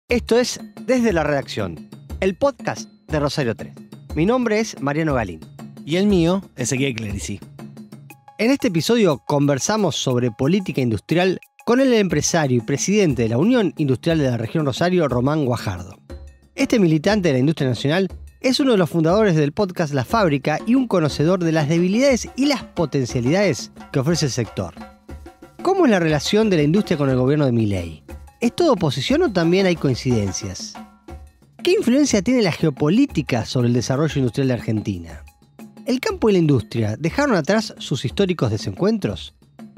Esto es Desde la Redacción, el podcast de Rosario 3. Mi nombre es Mariano Galín. Y el mío, Ezequiel Clerici. En este episodio conversamos sobre política industrial con el empresario y presidente de la Unión Industrial de la Región Rosario, Román Guajardo. Este militante de la industria nacional es uno de los fundadores del podcast La Fábrica y un conocedor de las debilidades y las potencialidades que ofrece el sector. ¿Cómo es la relación de la industria con el gobierno de Milei? ¿Es todo oposición o también hay coincidencias? ¿Qué influencia tiene la geopolítica sobre el desarrollo industrial de Argentina? ¿El campo y la industria dejaron atrás sus históricos desencuentros?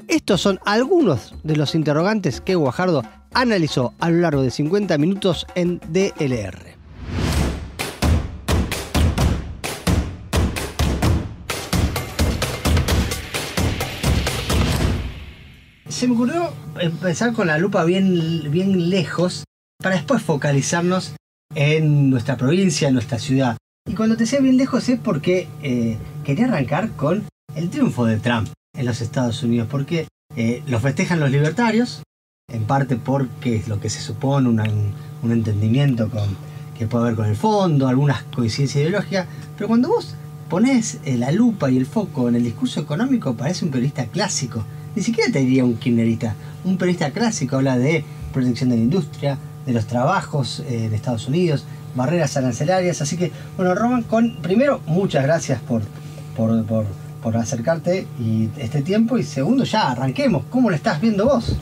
Estos son algunos de los interrogantes que Guajardo analizó a lo largo de 50 minutos en DLR. Se me ocurrió empezar con la lupa bien lejos para después focalizarnos en nuestra provincia, en nuestra ciudad. Y cuando te decía bien lejos es porque quería arrancar con el triunfo de Trump en los Estados Unidos, porque lo festejan los libertarios, en parte porque es lo que se supone un entendimiento que puede haber con el fondo, algunas coincidencias ideológicas, pero cuando vos ponés la lupa y el foco en el discurso económico parece un periodista clásico. Ni siquiera te diría un kirchnerista. Un periodista clásico habla de protección de la industria, de los trabajos en Estados Unidos, barreras arancelarias. Así que, bueno, Román, primero, muchas gracias por acercarte y este tiempo. Y segundo, ya arranquemos. ¿Cómo lo estás viendo vos?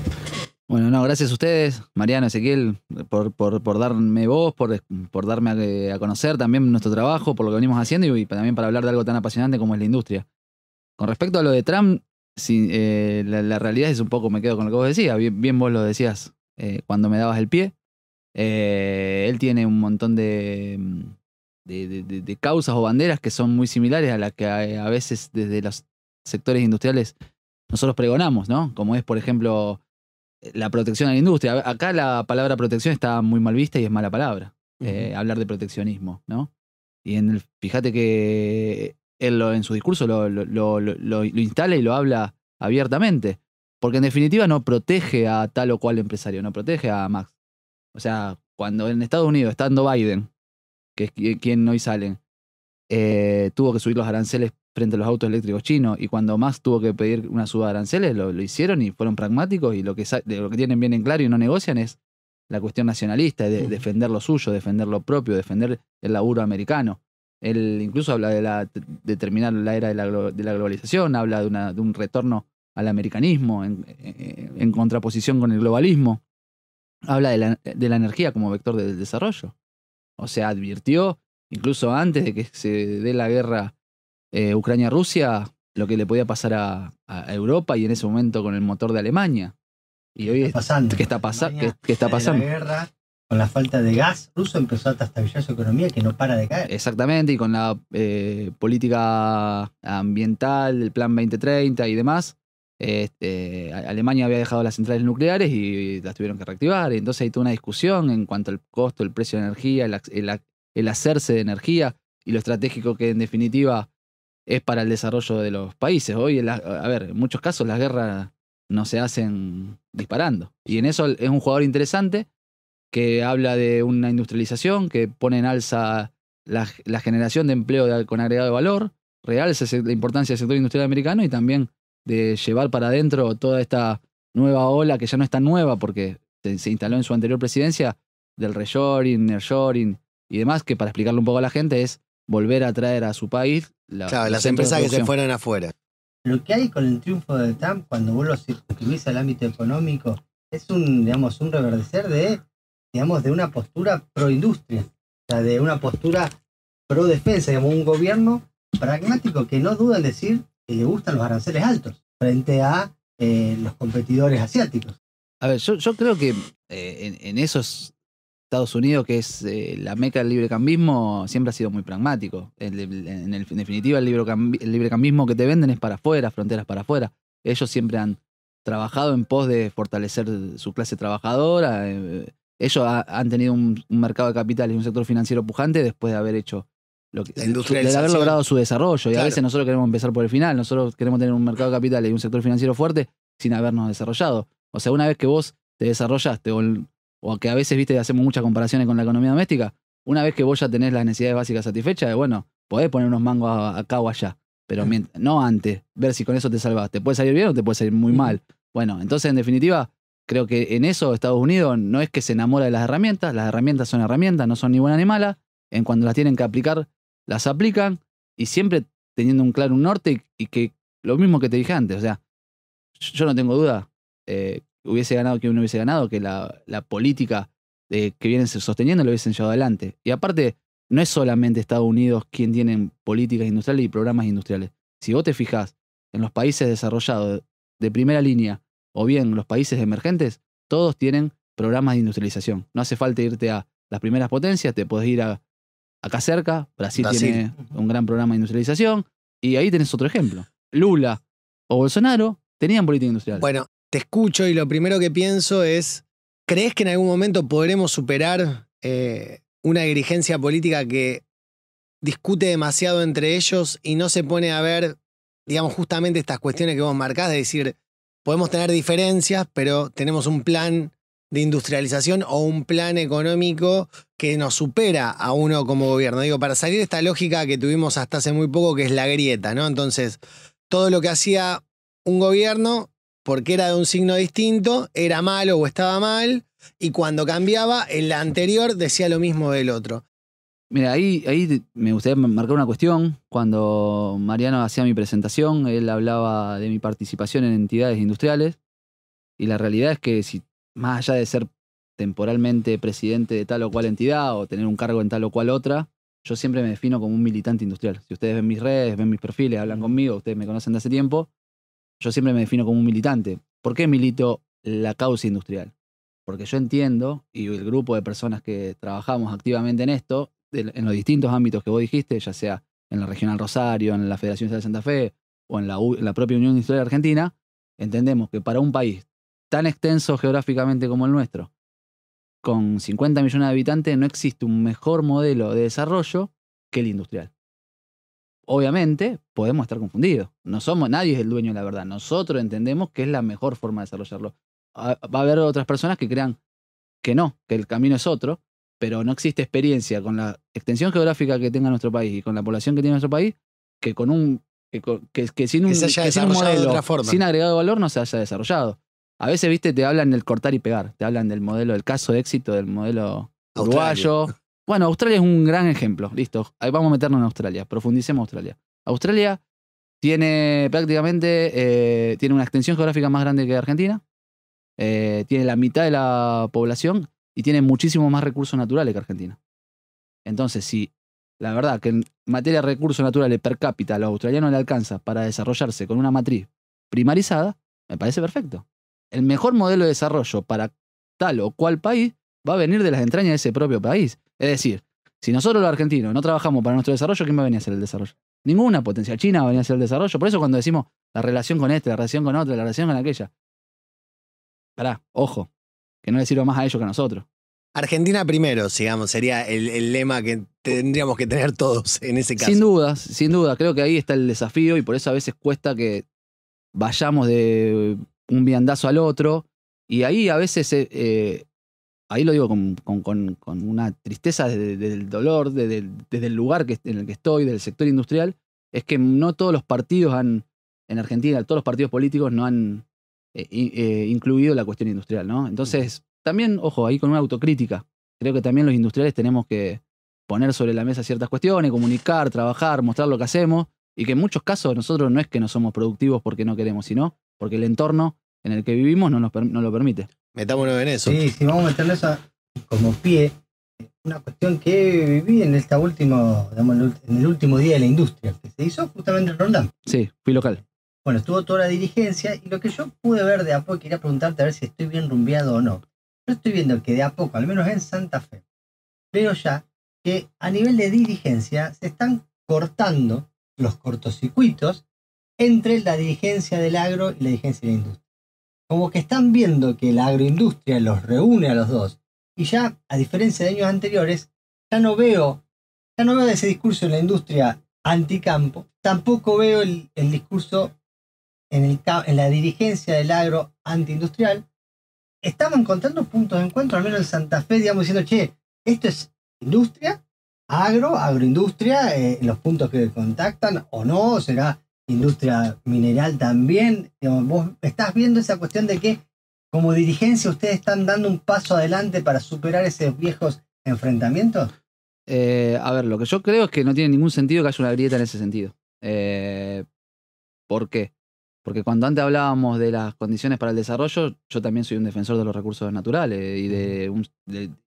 Bueno, no, gracias a ustedes, Mariano, Ezequiel, por darme voz, por darme a conocer también nuestro trabajo, por lo que venimos haciendo y también para hablar de algo tan apasionante como es la industria. Con respecto a lo de Trump, sí, la realidad es un poco, me quedo con lo que vos decías, bien vos lo decías cuando me dabas el pie. Él tiene un montón de causas o banderas que son muy similares a las que a veces desde los sectores industriales nosotros pregonamos, ¿no? Como es, por ejemplo, la protección a la industria. Acá la palabra protección está muy mal vista y es mala palabra. Hablar de proteccionismo, ¿no? Y fíjate que él en su discurso lo instala y lo habla abiertamente. Porque en definitiva no protege a tal o cual empresario, no protege a Max. O sea, cuando en Estados Unidos, estando Biden, que es quien hoy sale, tuvo que subir los aranceles frente a los autos eléctricos chinos, y cuando Max tuvo que pedir una suba de aranceles, lo hicieron y fueron pragmáticos, y lo que tienen bien en claro y no negocian es la cuestión nacionalista, de defender lo suyo, defender lo propio, defender el laburo americano. Él incluso habla de terminar la era de la globalización, habla de un retorno al americanismo en contraposición con el globalismo. Habla de la energía como vector del desarrollo. O sea, advirtió, incluso antes de que se dé la guerra Ucrania-Rusia, lo que le podía pasar a Europa, y en ese momento con el motor de Alemania. Y hoy ¿qué está pasando? La guerra, con la falta de gas ruso, empezó a trastabillar su economía, que no para de caer. Exactamente, y con la política ambiental, el Plan 2030 y demás, Alemania había dejado las centrales nucleares y las tuvieron que reactivar. Y entonces hay toda una discusión en cuanto al costo, el precio de energía, el hacerse de energía y lo estratégico que en definitiva es para el desarrollo de los países. Hoy, en muchos casos las guerras no se hacen disparando. Y en eso es un jugador interesante que habla de una industrialización que pone en alza la generación de empleo con agregado de valor, realza la importancia del sector industrial americano y también de llevar para adentro toda esta nueva ola, que ya no es tan nueva porque se instaló en su anterior presidencia, del reshoring, nearshoring y demás, que para explicarle un poco a la gente es volver a traer a su país las empresas que se fueran afuera. Lo que hay con el triunfo de Trump, cuando vos lo circunscribís al ámbito económico, es un reverdecer de una postura pro industria, o sea, de una postura pro defensa, un gobierno pragmático que no duda en decir que le gustan los aranceles altos frente a los competidores asiáticos. A ver, yo creo que en esos Estados Unidos, que es la meca del librecambismo, siempre ha sido muy pragmático. En definitiva, el librecambismo que te venden es para afuera, fronteras para afuera. Ellos siempre han trabajado en pos de fortalecer su clase trabajadora. Ellos han tenido un mercado de capitales y un sector financiero pujante después de haber hecho de haber logrado su desarrollo. Y claro, a veces nosotros queremos empezar por el final. Nosotros queremos tener un mercado de capitales y un sector financiero fuerte sin habernos desarrollado. O sea, una vez que vos te desarrollaste o o que a veces, viste, hacemos muchas comparaciones con la economía doméstica, una vez que vos ya tenés las necesidades básicas satisfechas, bueno, podés poner unos mangos acá o allá, pero no antes, ver si con eso te salvás. ¿Te puede salir bien o te puede salir muy mal? Bueno, entonces, en definitiva, creo que en eso Estados Unidos no es que se enamora de las herramientas son herramientas, no son ni buenas ni malas, en cuando las tienen que aplicar, las aplican, y siempre teniendo un claro norte, y que lo mismo que te dije antes, o sea, yo no tengo duda que uno hubiese ganado, que la política que vienen sosteniendo lo hubiesen llevado adelante. Y aparte, no es solamente Estados Unidos quien tiene políticas industriales y programas industriales. Si vos te fijás en los países desarrollados de primera línea, o bien los países emergentes, todos tienen programas de industrialización. No hace falta irte a las primeras potencias, te podés ir acá cerca. Brasil tiene un gran programa de industrialización, y ahí tenés otro ejemplo. Lula o Bolsonaro tenían política industrial. Bueno, te escucho y lo primero que pienso es, ¿crees que en algún momento podremos superar una dirigencia política que discute demasiado entre ellos y no se pone a ver, digamos, justamente estas cuestiones que vos marcás, de decir, podemos tener diferencias, pero tenemos un plan de industrialización o un plan económico que nos supera a uno como gobierno? Digo, para salir de esta lógica que tuvimos hasta hace muy poco, que es la grieta, ¿no? Entonces, todo lo que hacía un gobierno, porque era de un signo distinto, era malo o estaba mal, y cuando cambiaba, el anterior decía lo mismo del otro. Mira, ahí me gustaría marcar una cuestión. Cuando Mariano hacía mi presentación, él hablaba de mi participación en entidades industriales, y la realidad es que, si más allá de ser temporalmente presidente de tal o cual entidad o tener un cargo en tal o cual otra, yo siempre me defino como un militante industrial. Si ustedes ven mis redes, ven mis perfiles, hablan conmigo, ustedes me conocen de hace tiempo, yo siempre me defino como un militante. ¿Por qué milito la causa industrial? Porque yo entiendo, y el grupo de personas que trabajamos activamente en esto, en los distintos ámbitos que vos dijiste, ya sea en la Regional Rosario, en la Federación Industrial de Santa Fe o en la propia Unión Industrial Argentina, entendemos que para un país tan extenso geográficamente como el nuestro, con 50 millones de habitantes, no existe un mejor modelo de desarrollo que el industrial. Obviamente, podemos estar confundidos. Nadie es el dueño de la verdad. Nosotros entendemos que es la mejor forma de desarrollarlo. Va a haber otras personas que crean que no, que el camino es otro, pero no existe experiencia con la extensión geográfica que tenga nuestro país y con la población que tiene nuestro país, que sin un modelo, sin agregado de valor, no se haya desarrollado. A veces, viste, te hablan del cortar y pegar, te hablan del modelo, del caso de éxito del modelo uruguayo. Bueno, Australia es un gran ejemplo, listo. Ahí vamos a meternos en Australia, profundicemos Australia. Australia tiene prácticamente tiene una extensión geográfica más grande que Argentina, tiene la mitad de la población y tiene muchísimos más recursos naturales que Argentina. Entonces, si la verdad que en materia de recursos naturales per cápita a los australianos le alcanza para desarrollarse con una matriz primarizada, me parece perfecto. El mejor modelo de desarrollo para tal o cual país va a venir de las entrañas de ese propio país. Es decir, si nosotros los argentinos no trabajamos para nuestro desarrollo, ¿quién va a venir a hacer el desarrollo? Ninguna potencia. China va a venir a hacer el desarrollo. Por eso cuando decimos la relación con este, la relación con otro, la relación con aquella, pará, ojo, que no le sirva más a ellos que a nosotros. Argentina primero, digamos, sería el lema que tendríamos que tener todos en ese caso. Sin duda, creo que ahí está el desafío, y por eso a veces cuesta que vayamos de un viandazo al otro, y ahí a veces, ahí lo digo con una tristeza del dolor, desde el lugar en el que estoy, del sector industrial, es que no todos los partidos en Argentina, todos los partidos políticos no han incluido la cuestión industrial, ¿no? Entonces, también, ojo, ahí con una autocrítica. Creo que también los industriales tenemos que poner sobre la mesa ciertas cuestiones, comunicar, trabajar, mostrar lo que hacemos, y que en muchos casos nosotros no es que no somos productivos porque no queremos, sino porque el entorno en el que vivimos no lo permite. Metámonos en eso. Sí, vamos a meterle eso como pie. Una cuestión que viví en esta última, digamos, en el último día de la industria, que se hizo justamente en Roldán. Sí, fui local. Bueno, estuvo toda la dirigencia, y lo que yo pude ver de a poco, quería preguntarte a ver si estoy bien rumbeado o no. Yo estoy viendo que de a poco, al menos en Santa Fe, veo ya que a nivel de dirigencia se están cortando los cortocircuitos entre la dirigencia del agro y la dirigencia de la industria. Como que están viendo que la agroindustria los reúne a los dos, y ya, a diferencia de años anteriores, ya no veo de ese discurso en la industria anticampo, tampoco veo el discurso en la dirigencia del agro antiindustrial, estamos encontrando puntos de encuentro, al menos en Santa Fe, digamos, diciendo, che, esto es industria, agroindustria, los puntos que contactan, o no, será industria mineral también. Digamos, vos estás viendo esa cuestión de que como dirigencia ustedes están dando un paso adelante para superar esos viejos enfrentamientos. A ver, lo que yo creo es que no tiene ningún sentido que haya una grieta en ese sentido. ¿Por qué? Porque cuando antes hablábamos de las condiciones para el desarrollo, yo también soy un defensor de los recursos naturales y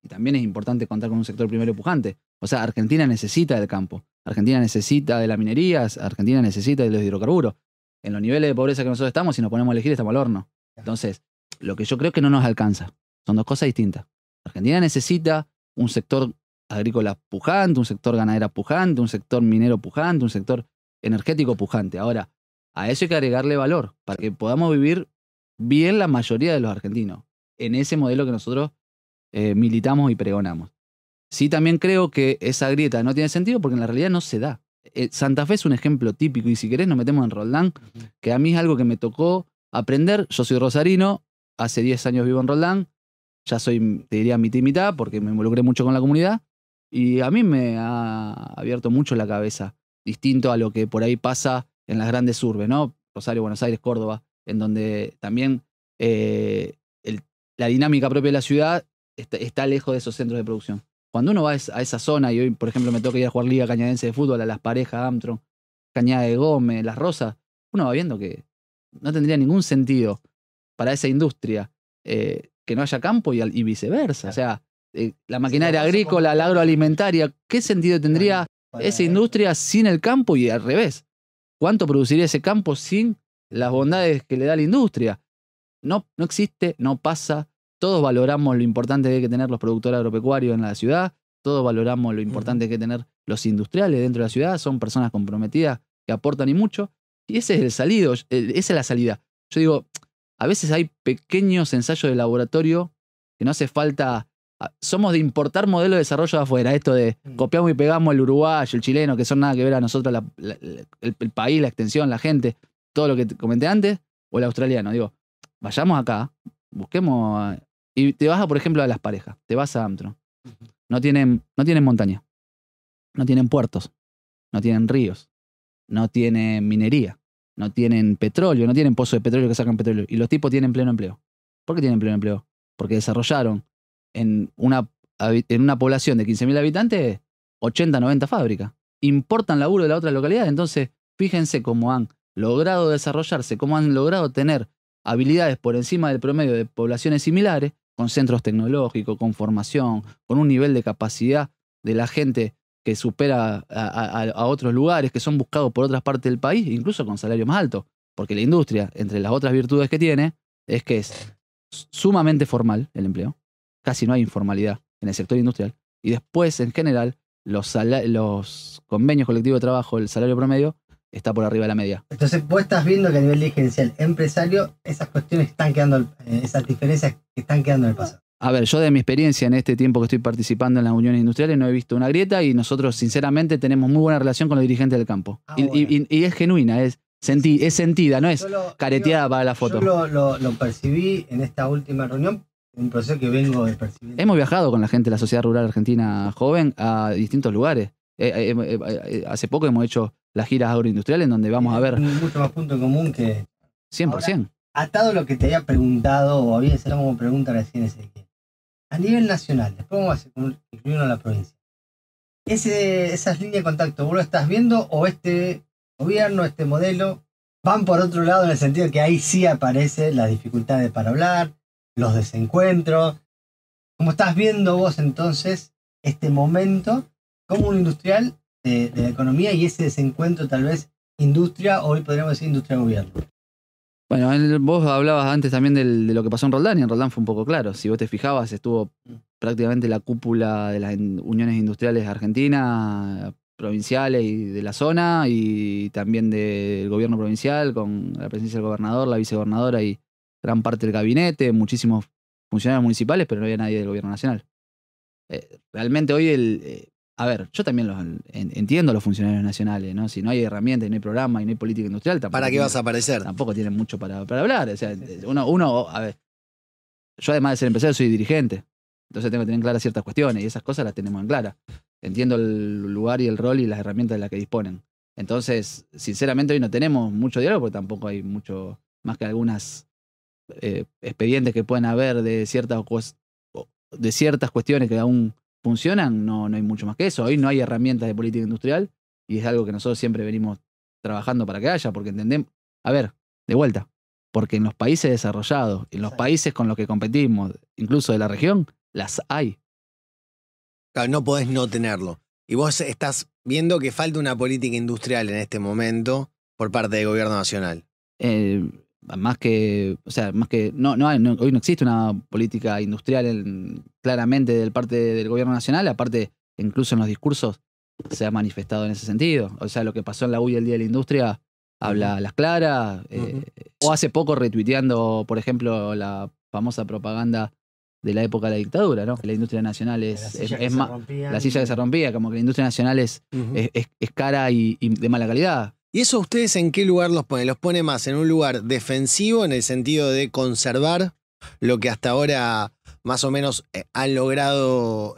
también es importante contar con un sector primario pujante. O sea, Argentina necesita del campo, Argentina necesita de la minería, Argentina necesita de los hidrocarburos. En los niveles de pobreza que nosotros estamos, si nos ponemos a elegir, estamos al horno. Entonces, lo que yo creo que no nos alcanza. Son dos cosas distintas. Argentina necesita un sector agrícola pujante, un sector ganadero pujante, un sector minero pujante, un sector energético pujante. Ahora, a eso hay que agregarle valor para que podamos vivir bien la mayoría de los argentinos en ese modelo que nosotros militamos y pregonamos. Sí, también creo que esa grieta no tiene sentido porque en la realidad no se da. Santa Fe es un ejemplo típico y si querés nos metemos en Roldán, que a mí es algo que me tocó aprender. Yo soy rosarino, hace 10 años vivo en Roldán, ya soy, te diría, mitad y mitad porque me involucré mucho con la comunidad y a mí me ha abierto mucho la cabeza, distinto a lo que por ahí pasa en las grandes urbes, ¿no? Rosario, Buenos Aires, Córdoba, en donde también la dinámica propia de la ciudad está lejos de esos centros de producción. Cuando uno va a esa zona, y hoy, por ejemplo, me toca ir a jugar Liga Cañadense de Fútbol, a Las Parejas, Armstrong, Cañada de Gómez, Las Rosas, uno va viendo que no tendría ningún sentido para esa industria que no haya campo y viceversa. O sea, la maquinaria agrícola, la agroalimentaria, ¿qué sentido tendría esa industria sin el campo y al revés? ¿Cuánto produciría ese campo sin las bondades que le da la industria? No existe, no pasa. Todos valoramos lo importante que hay que tener los productores agropecuarios en la ciudad. Todos valoramos lo importante que hay que tener los industriales dentro de la ciudad. Son personas comprometidas que aportan y mucho. Y ese es el salido, esa es la salida. Yo digo, a veces hay pequeños ensayos de laboratorio que no hace falta. Somos de importar modelos de desarrollo de afuera. Esto de copiamos y pegamos el uruguayo, el chileno, que son nada que ver a nosotros, el país, la extensión, la gente, todo lo que te comenté antes, o el australiano. Digo, vayamos acá, busquemos. Y te vas, por ejemplo, a Las Parejas, te vas a Armstrong. No tienen montaña, no tienen puertos, no tienen ríos, no tienen minería, no tienen petróleo, no tienen pozos de petróleo que sacan petróleo. Y los tipos tienen pleno empleo. ¿Por qué tienen pleno empleo? Porque desarrollaron en una población de 15.000 habitantes 80, 90 fábricas. Importan laburo de la otra localidad. Entonces, fíjense cómo han logrado desarrollarse, cómo han logrado tener habilidades por encima del promedio de poblaciones similares, con centros tecnológicos, con formación, con un nivel de capacidad de la gente que supera a otros lugares, que son buscados por otras partes del país, incluso con salarios más altos. Porque la industria, entre las otras virtudes que tiene, es que es sumamente formal el empleo. Casi no hay informalidad en el sector industrial. Y después, en general, los convenios colectivos de trabajo, el salario promedio, está por arriba de la media. Entonces vos estás viendo que a nivel dirigencial empresario, esas cuestiones están quedando, esas diferencias que están quedando en el pasado. A ver, yo de mi experiencia en este tiempo que estoy participando en las uniones industriales no he visto una grieta y nosotros sinceramente tenemos muy buena relación con los dirigentes del campo. Y es genuina, es sentida, no es careteada para la foto. Yo lo percibí en esta última reunión, un proceso que vengo de percibir. Hemos viajado con la gente de la Sociedad Rural Argentina Joven a distintos lugares. Hace poco hemos hecho las giras agroindustriales en donde vamos a ver. Mucho más punto en común que. 100%. Ahora, atado a lo que te había preguntado, o había hecho como pregunta recién Ezequiel. A nivel nacional, después vamos a incluirnos a la provincia. Esas líneas de contacto, ¿vos lo estás viendo o este gobierno, este modelo, van por otro lado en el sentido de que ahí sí aparecen las dificultades para hablar, los desencuentros? ¿Cómo estás viendo vos entonces este momento como un industrial de la economía y ese desencuentro tal vez industria, hoy podríamos decir industria-gobierno? Bueno, vos hablabas antes también de lo que pasó en Roldán y en Roldán fue un poco claro. Si vos te fijabas, estuvo prácticamente la cúpula de las uniones industriales argentinas, provinciales y de la zona y también del gobierno provincial con la presencia del gobernador, la vicegobernadora y gran parte del gabinete, muchísimos funcionarios municipales, pero no había nadie del gobierno nacional. Realmente hoy a ver, yo también entiendo a los funcionarios nacionales, ¿no? Si no hay herramientas, y no hay programa y no hay política industrial, tampoco. ¿Para qué vas a aparecer? Tampoco tienen mucho para hablar. O sea, uno, a ver, yo además de ser empresario soy dirigente. Entonces tengo que tener claras ciertas cuestiones y esas cosas las tenemos en clara. Entiendo el lugar y el rol y las herramientas de las que disponen. Entonces, sinceramente hoy no tenemos mucho diálogo porque tampoco hay mucho, más que algunas expedientes que pueden haber de ciertas cuestiones que aún funcionan, no hay mucho más que eso. Hoy no hay herramientas de política industrial y es algo que nosotros siempre venimos trabajando para que haya, porque entendemos, a ver, de vuelta, porque en los países desarrollados, en los países con los que competimos, incluso de la región, las hay. Claro, no podés no tenerlo. Y vos estás viendo que falta una política industrial en este momento por parte del gobierno nacional. Más que hoy no existe una política industrial claramente del parte del gobierno nacional, aparte incluso en los discursos se ha manifestado en ese sentido. O sea, lo que pasó en la UI el Día de la Industria habla a las claras, o hace poco retuiteando, por ejemplo, la famosa propaganda de la época de la dictadura, ¿no? La industria nacional es más la silla que se rompía, como que la industria nacional es cara y de mala calidad. ¿Y eso ustedes en qué lugar los ponen? ¿Los pone más en un lugar defensivo en el sentido de conservar lo que hasta ahora más o menos han logrado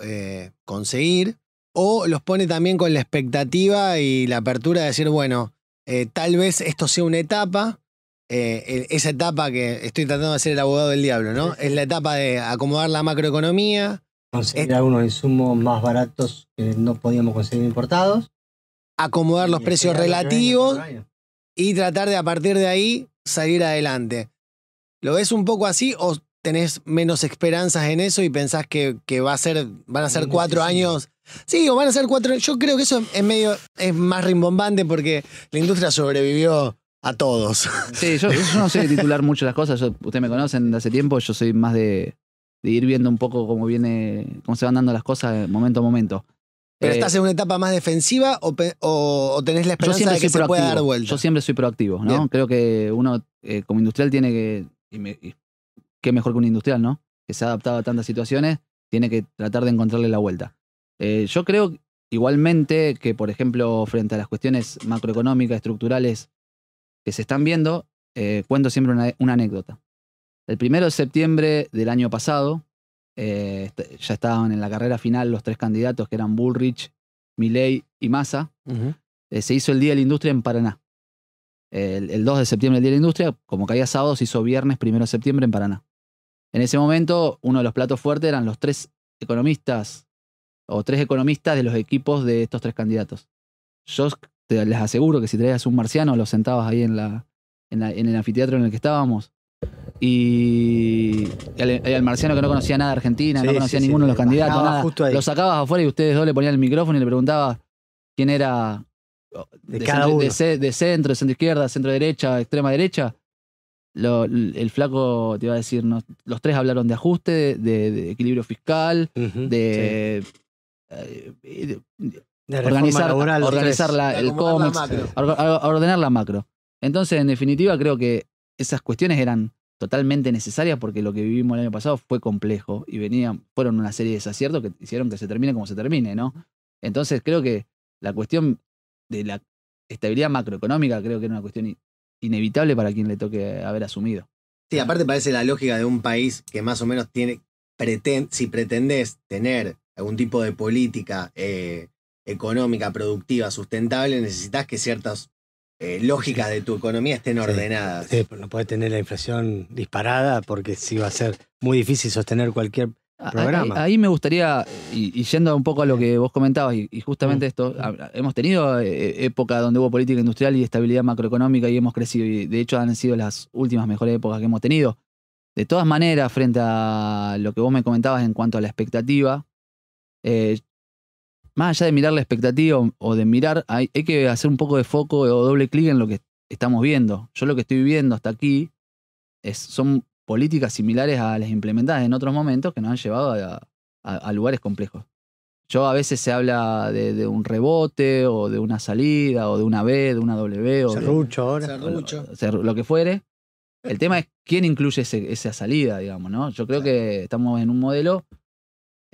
conseguir? ¿O los pone también con la expectativa y la apertura de decir, bueno, tal vez esto sea una etapa, esa etapa que estoy tratando de ser el abogado del diablo, ¿no? Es la etapa de acomodar la macroeconomía. Conseguir algunos insumos más baratos que no podíamos conseguir importados. Acomodar los precios relativos y tratar de a partir de ahí salir adelante. ¿Lo ves un poco así o tenés menos esperanzas en eso y pensás que van a ser 4 años? Sí, o van a ser 4 años. Yo creo que eso es más rimbombante porque la industria sobrevivió a todos. Sí, yo no sé titular mucho las cosas. Ustedes me conocen de hace tiempo, yo soy más de ir viendo un poco cómo se van dando las cosas momento a momento. ¿Pero estás en una etapa más defensiva o tenés la esperanza de que se pueda dar vuelta? Yo siempre soy proactivo, ¿no? Bien. Creo que uno como industrial tiene que, qué mejor que un industrial, ¿no? Que se ha adaptado a tantas situaciones, tiene que tratar de encontrarle la vuelta. Yo creo igualmente que, por ejemplo, frente a las cuestiones macroeconómicas, estructurales que se están viendo, cuento siempre una anécdota. El 1 de septiembre del año pasado, ya estaban en la carrera final los 3 candidatos que eran Bullrich, Milei y Massa. Se hizo el Día de la Industria en Paraná. El 2 de septiembre el Día de la Industria, como caía sábado, se hizo viernes 1 de septiembre en Paraná. En ese momento, uno de los platos fuertes eran los 3 economistas o 3 economistas de los equipos de estos 3 candidatos. Yo les aseguro que si traías un marciano, los sentabas ahí en el anfiteatro en el que estábamos. Y el marciano que no conocía nada de Argentina, no conocía ninguno de los candidatos, nada, lo sacabas afuera y ustedes dos le ponían el micrófono y le preguntabas quién era de centro izquierda, centro derecha, extrema derecha. El flaco te iba a decir, los 3 hablaron de ajuste, de equilibrio fiscal, de organizar el cómics, ordenar la macro. Entonces, en definitiva, creo que esas cuestiones eran totalmente necesarias porque lo que vivimos el año pasado fue complejo y fueron una serie de desaciertos que hicieron que se termine como se termine, ¿no? Entonces creo que la cuestión de la estabilidad macroeconómica creo que era una cuestión inevitable para quien le toque haber asumido. Sí, aparte parece la lógica de un país que más o menos si pretendés tener algún tipo de política económica, productiva, sustentable, necesitas que ciertas lógicas de tu economía estén ordenadas. Sí, no podés tener la inflación disparada porque sí va a ser muy difícil sostener cualquier programa. Ahí me gustaría, y yendo un poco a lo que vos comentabas, y justamente esto, hemos tenido época donde hubo política industrial y estabilidad macroeconómica y hemos crecido, y de hecho han sido las últimas mejores épocas que hemos tenido. De todas maneras, frente a lo que vos me comentabas en cuanto a la expectativa, más allá de mirar la expectativa o de mirar, hay que hacer un poco de foco o doble clic en lo que estamos viendo. Yo lo que estoy viviendo hasta aquí son políticas similares a las implementadas en otros momentos que nos han llevado a lugares complejos. A veces se habla de un rebote o de una salida o de una B, de una W. Serrucho ahora. Lo que fuere. El tema es quién incluye esa salida, digamos, ¿no? Yo creo que estamos en un modelo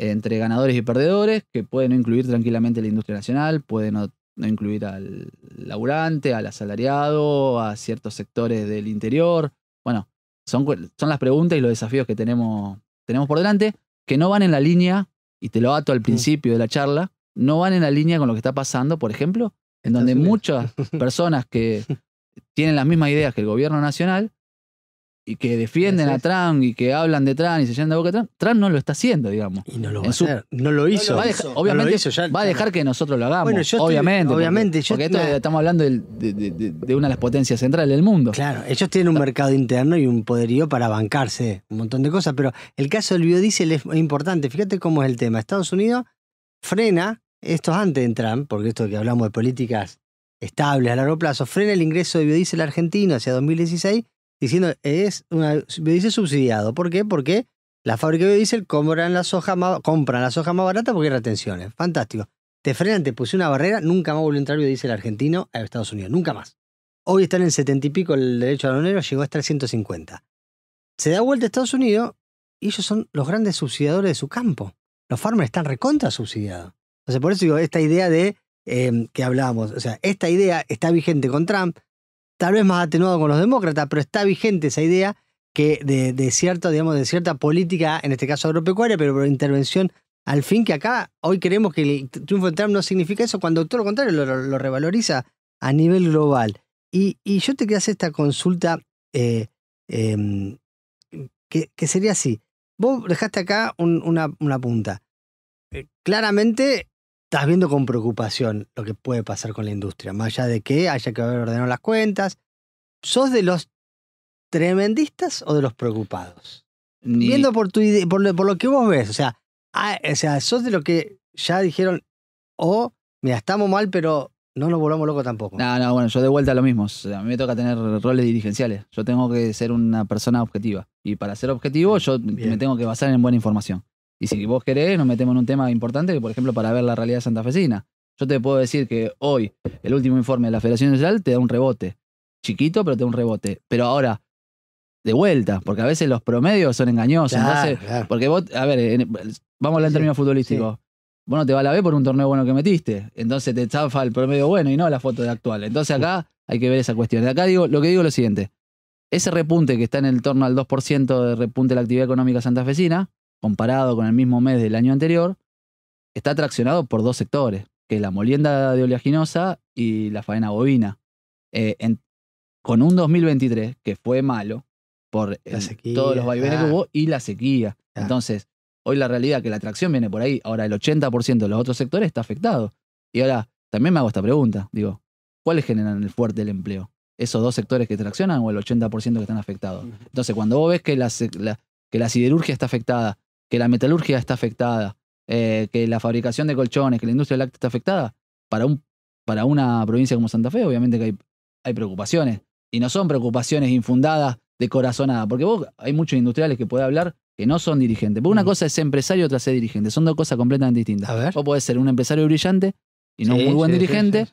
entre ganadores y perdedores, que puede no incluir tranquilamente la industria nacional, puede no incluir al laburante, al asalariado, a ciertos sectores del interior. Bueno, son las preguntas y los desafíos que tenemos por delante, que no van en la línea, y te lo ato al principio de la charla, no van en la línea con lo que está pasando, por ejemplo, en donde muchas personas que tienen las mismas ideas que el gobierno nacional y que defienden a Trump y que hablan de Trump y se llenan de boca de Trump no lo está haciendo, digamos. Y no lo va a hacer. No lo hizo. Obviamente no lo hizo, ya, va a dejar que nosotros lo hagamos. Bueno, obviamente. Porque estamos hablando de una de las potencias centrales del mundo. Claro, ellos tienen un mercado interno y un poderío para bancarse un montón de cosas, pero el caso del biodiesel es importante. Fíjate cómo es el tema. Estados Unidos frena, esto antes de Trump, porque esto que hablamos de políticas estables a largo plazo, frena el ingreso de biodiesel argentino hacia 2016, diciendo es un biodiesel subsidiado. ¿Por qué? Porque la fábrica de biodiesel compran la soja más barata porque hay retenciones. Fantástico. Te frenan, te pusieron una barrera, nunca más volvió a entrar biodiesel argentino a Estados Unidos. Nunca más. Hoy están en 70 y pico el derecho aduanero, llegó hasta el 150. Se da vuelta a Estados Unidos y ellos son los grandes subsidiadores de su campo. Los farmers están recontra subsidiados. Entonces, por eso digo, esta idea de que hablábamos, o sea, esta idea está vigente con Trump, tal vez más atenuado con los demócratas, pero está vigente esa idea que de cierta política, en este caso agropecuaria, pero por intervención al fin, que acá hoy creemos que el triunfo de Trump no significa eso, cuando todo lo contrario lo revaloriza a nivel global. Y yo te quería hacer esta consulta que sería así. Vos dejaste acá una punta. Claramente estás viendo con preocupación lo que puede pasar con la industria, más allá de que haya que haber ordenado las cuentas. ¿Sos de los tremendistas o de los preocupados? Viendo por lo que vos ves, o sea, sos de lo que ya dijeron, mira, estamos mal, pero no nos volvamos locos tampoco. No, bueno, yo de vuelta a lo mismo. O sea, a mí me toca tener roles dirigenciales. Yo tengo que ser una persona objetiva. Y para ser objetivo, yo me tengo que basar en buena información. Y si vos querés, nos metemos en un tema importante, que por ejemplo, para ver la realidad santafesina. Yo te puedo decir que hoy, el último informe de la Federación Nacional te da un rebote. Chiquito, pero te da un rebote. Pero ahora, de vuelta, porque a veces los promedios son engañosos. Claro, entonces, claro. Porque vos, a ver, vamos a hablar en términos futbolísticos. Sí. Vos no te va a la B por un torneo bueno que metiste. Entonces te zafa el promedio bueno y no la foto de actual. Entonces acá hay que ver esa cuestión. Acá lo que digo es lo siguiente. Ese repunte que está en el torno al 2% de repunte de la actividad económica santafesina, comparado con el mismo mes del año anterior, está traccionado por dos sectores, que es la molienda de oleaginosa y la faena bovina. Con un 2023 que fue malo por todos los vaivenes que hubo y la sequía. Entonces, hoy la realidad es que la tracción viene por ahí. Ahora el 80% de los otros sectores está afectado. Y ahora, también me hago esta pregunta. Digo, ¿cuáles generan el fuerte del empleo? ¿Esos dos sectores que traccionan o el 80% que están afectados? Entonces, cuando vos ves que la siderurgia está afectada, que la metalurgia está afectada, que la fabricación de colchones, que la industria láctea está afectada, para una provincia como Santa Fe, obviamente que hay preocupaciones. Y no son preocupaciones infundadas de corazonada, porque vos hay muchos industriales que puede hablar que no son dirigentes. Porque una cosa es ser empresario y otra es ser dirigente. Son dos cosas completamente distintas. A ver. Vos podés ser un empresario brillante y no un muy buen dirigente,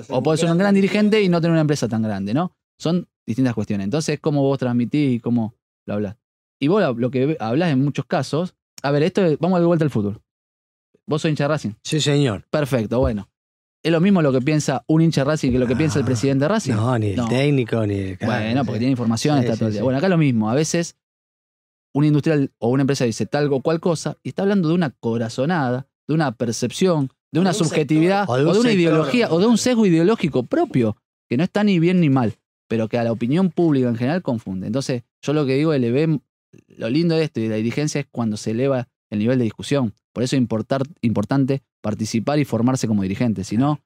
o podés ser un gran dirigente y no tener una empresa tan grande, ¿no? Son distintas cuestiones. Entonces es cómo vos transmitís y cómo lo hablás. Y vos lo que hablás en muchos casos... A ver, vamos de vuelta al fútbol. ¿Vos sos hincha de Racing? Sí, señor. Perfecto, bueno. ¿Es lo mismo lo que piensa un hincha de Racing que lo que piensa el presidente de Racing? No, ni el técnico, ni el... Bueno, porque tiene información, está todo el día. Bueno, acá lo mismo. A veces un industrial o una empresa dice tal o cual cosa y está hablando de una corazonada, de una percepción, de una subjetividad, o de una ideología, o de un sesgo ideológico propio, que no está ni bien ni mal, pero que a la opinión pública en general confunde. Entonces, yo lo que digo es lo lindo de esto y de la dirigencia es cuando se eleva el nivel de discusión. Por eso es importante participar y formarse como dirigente. Si no,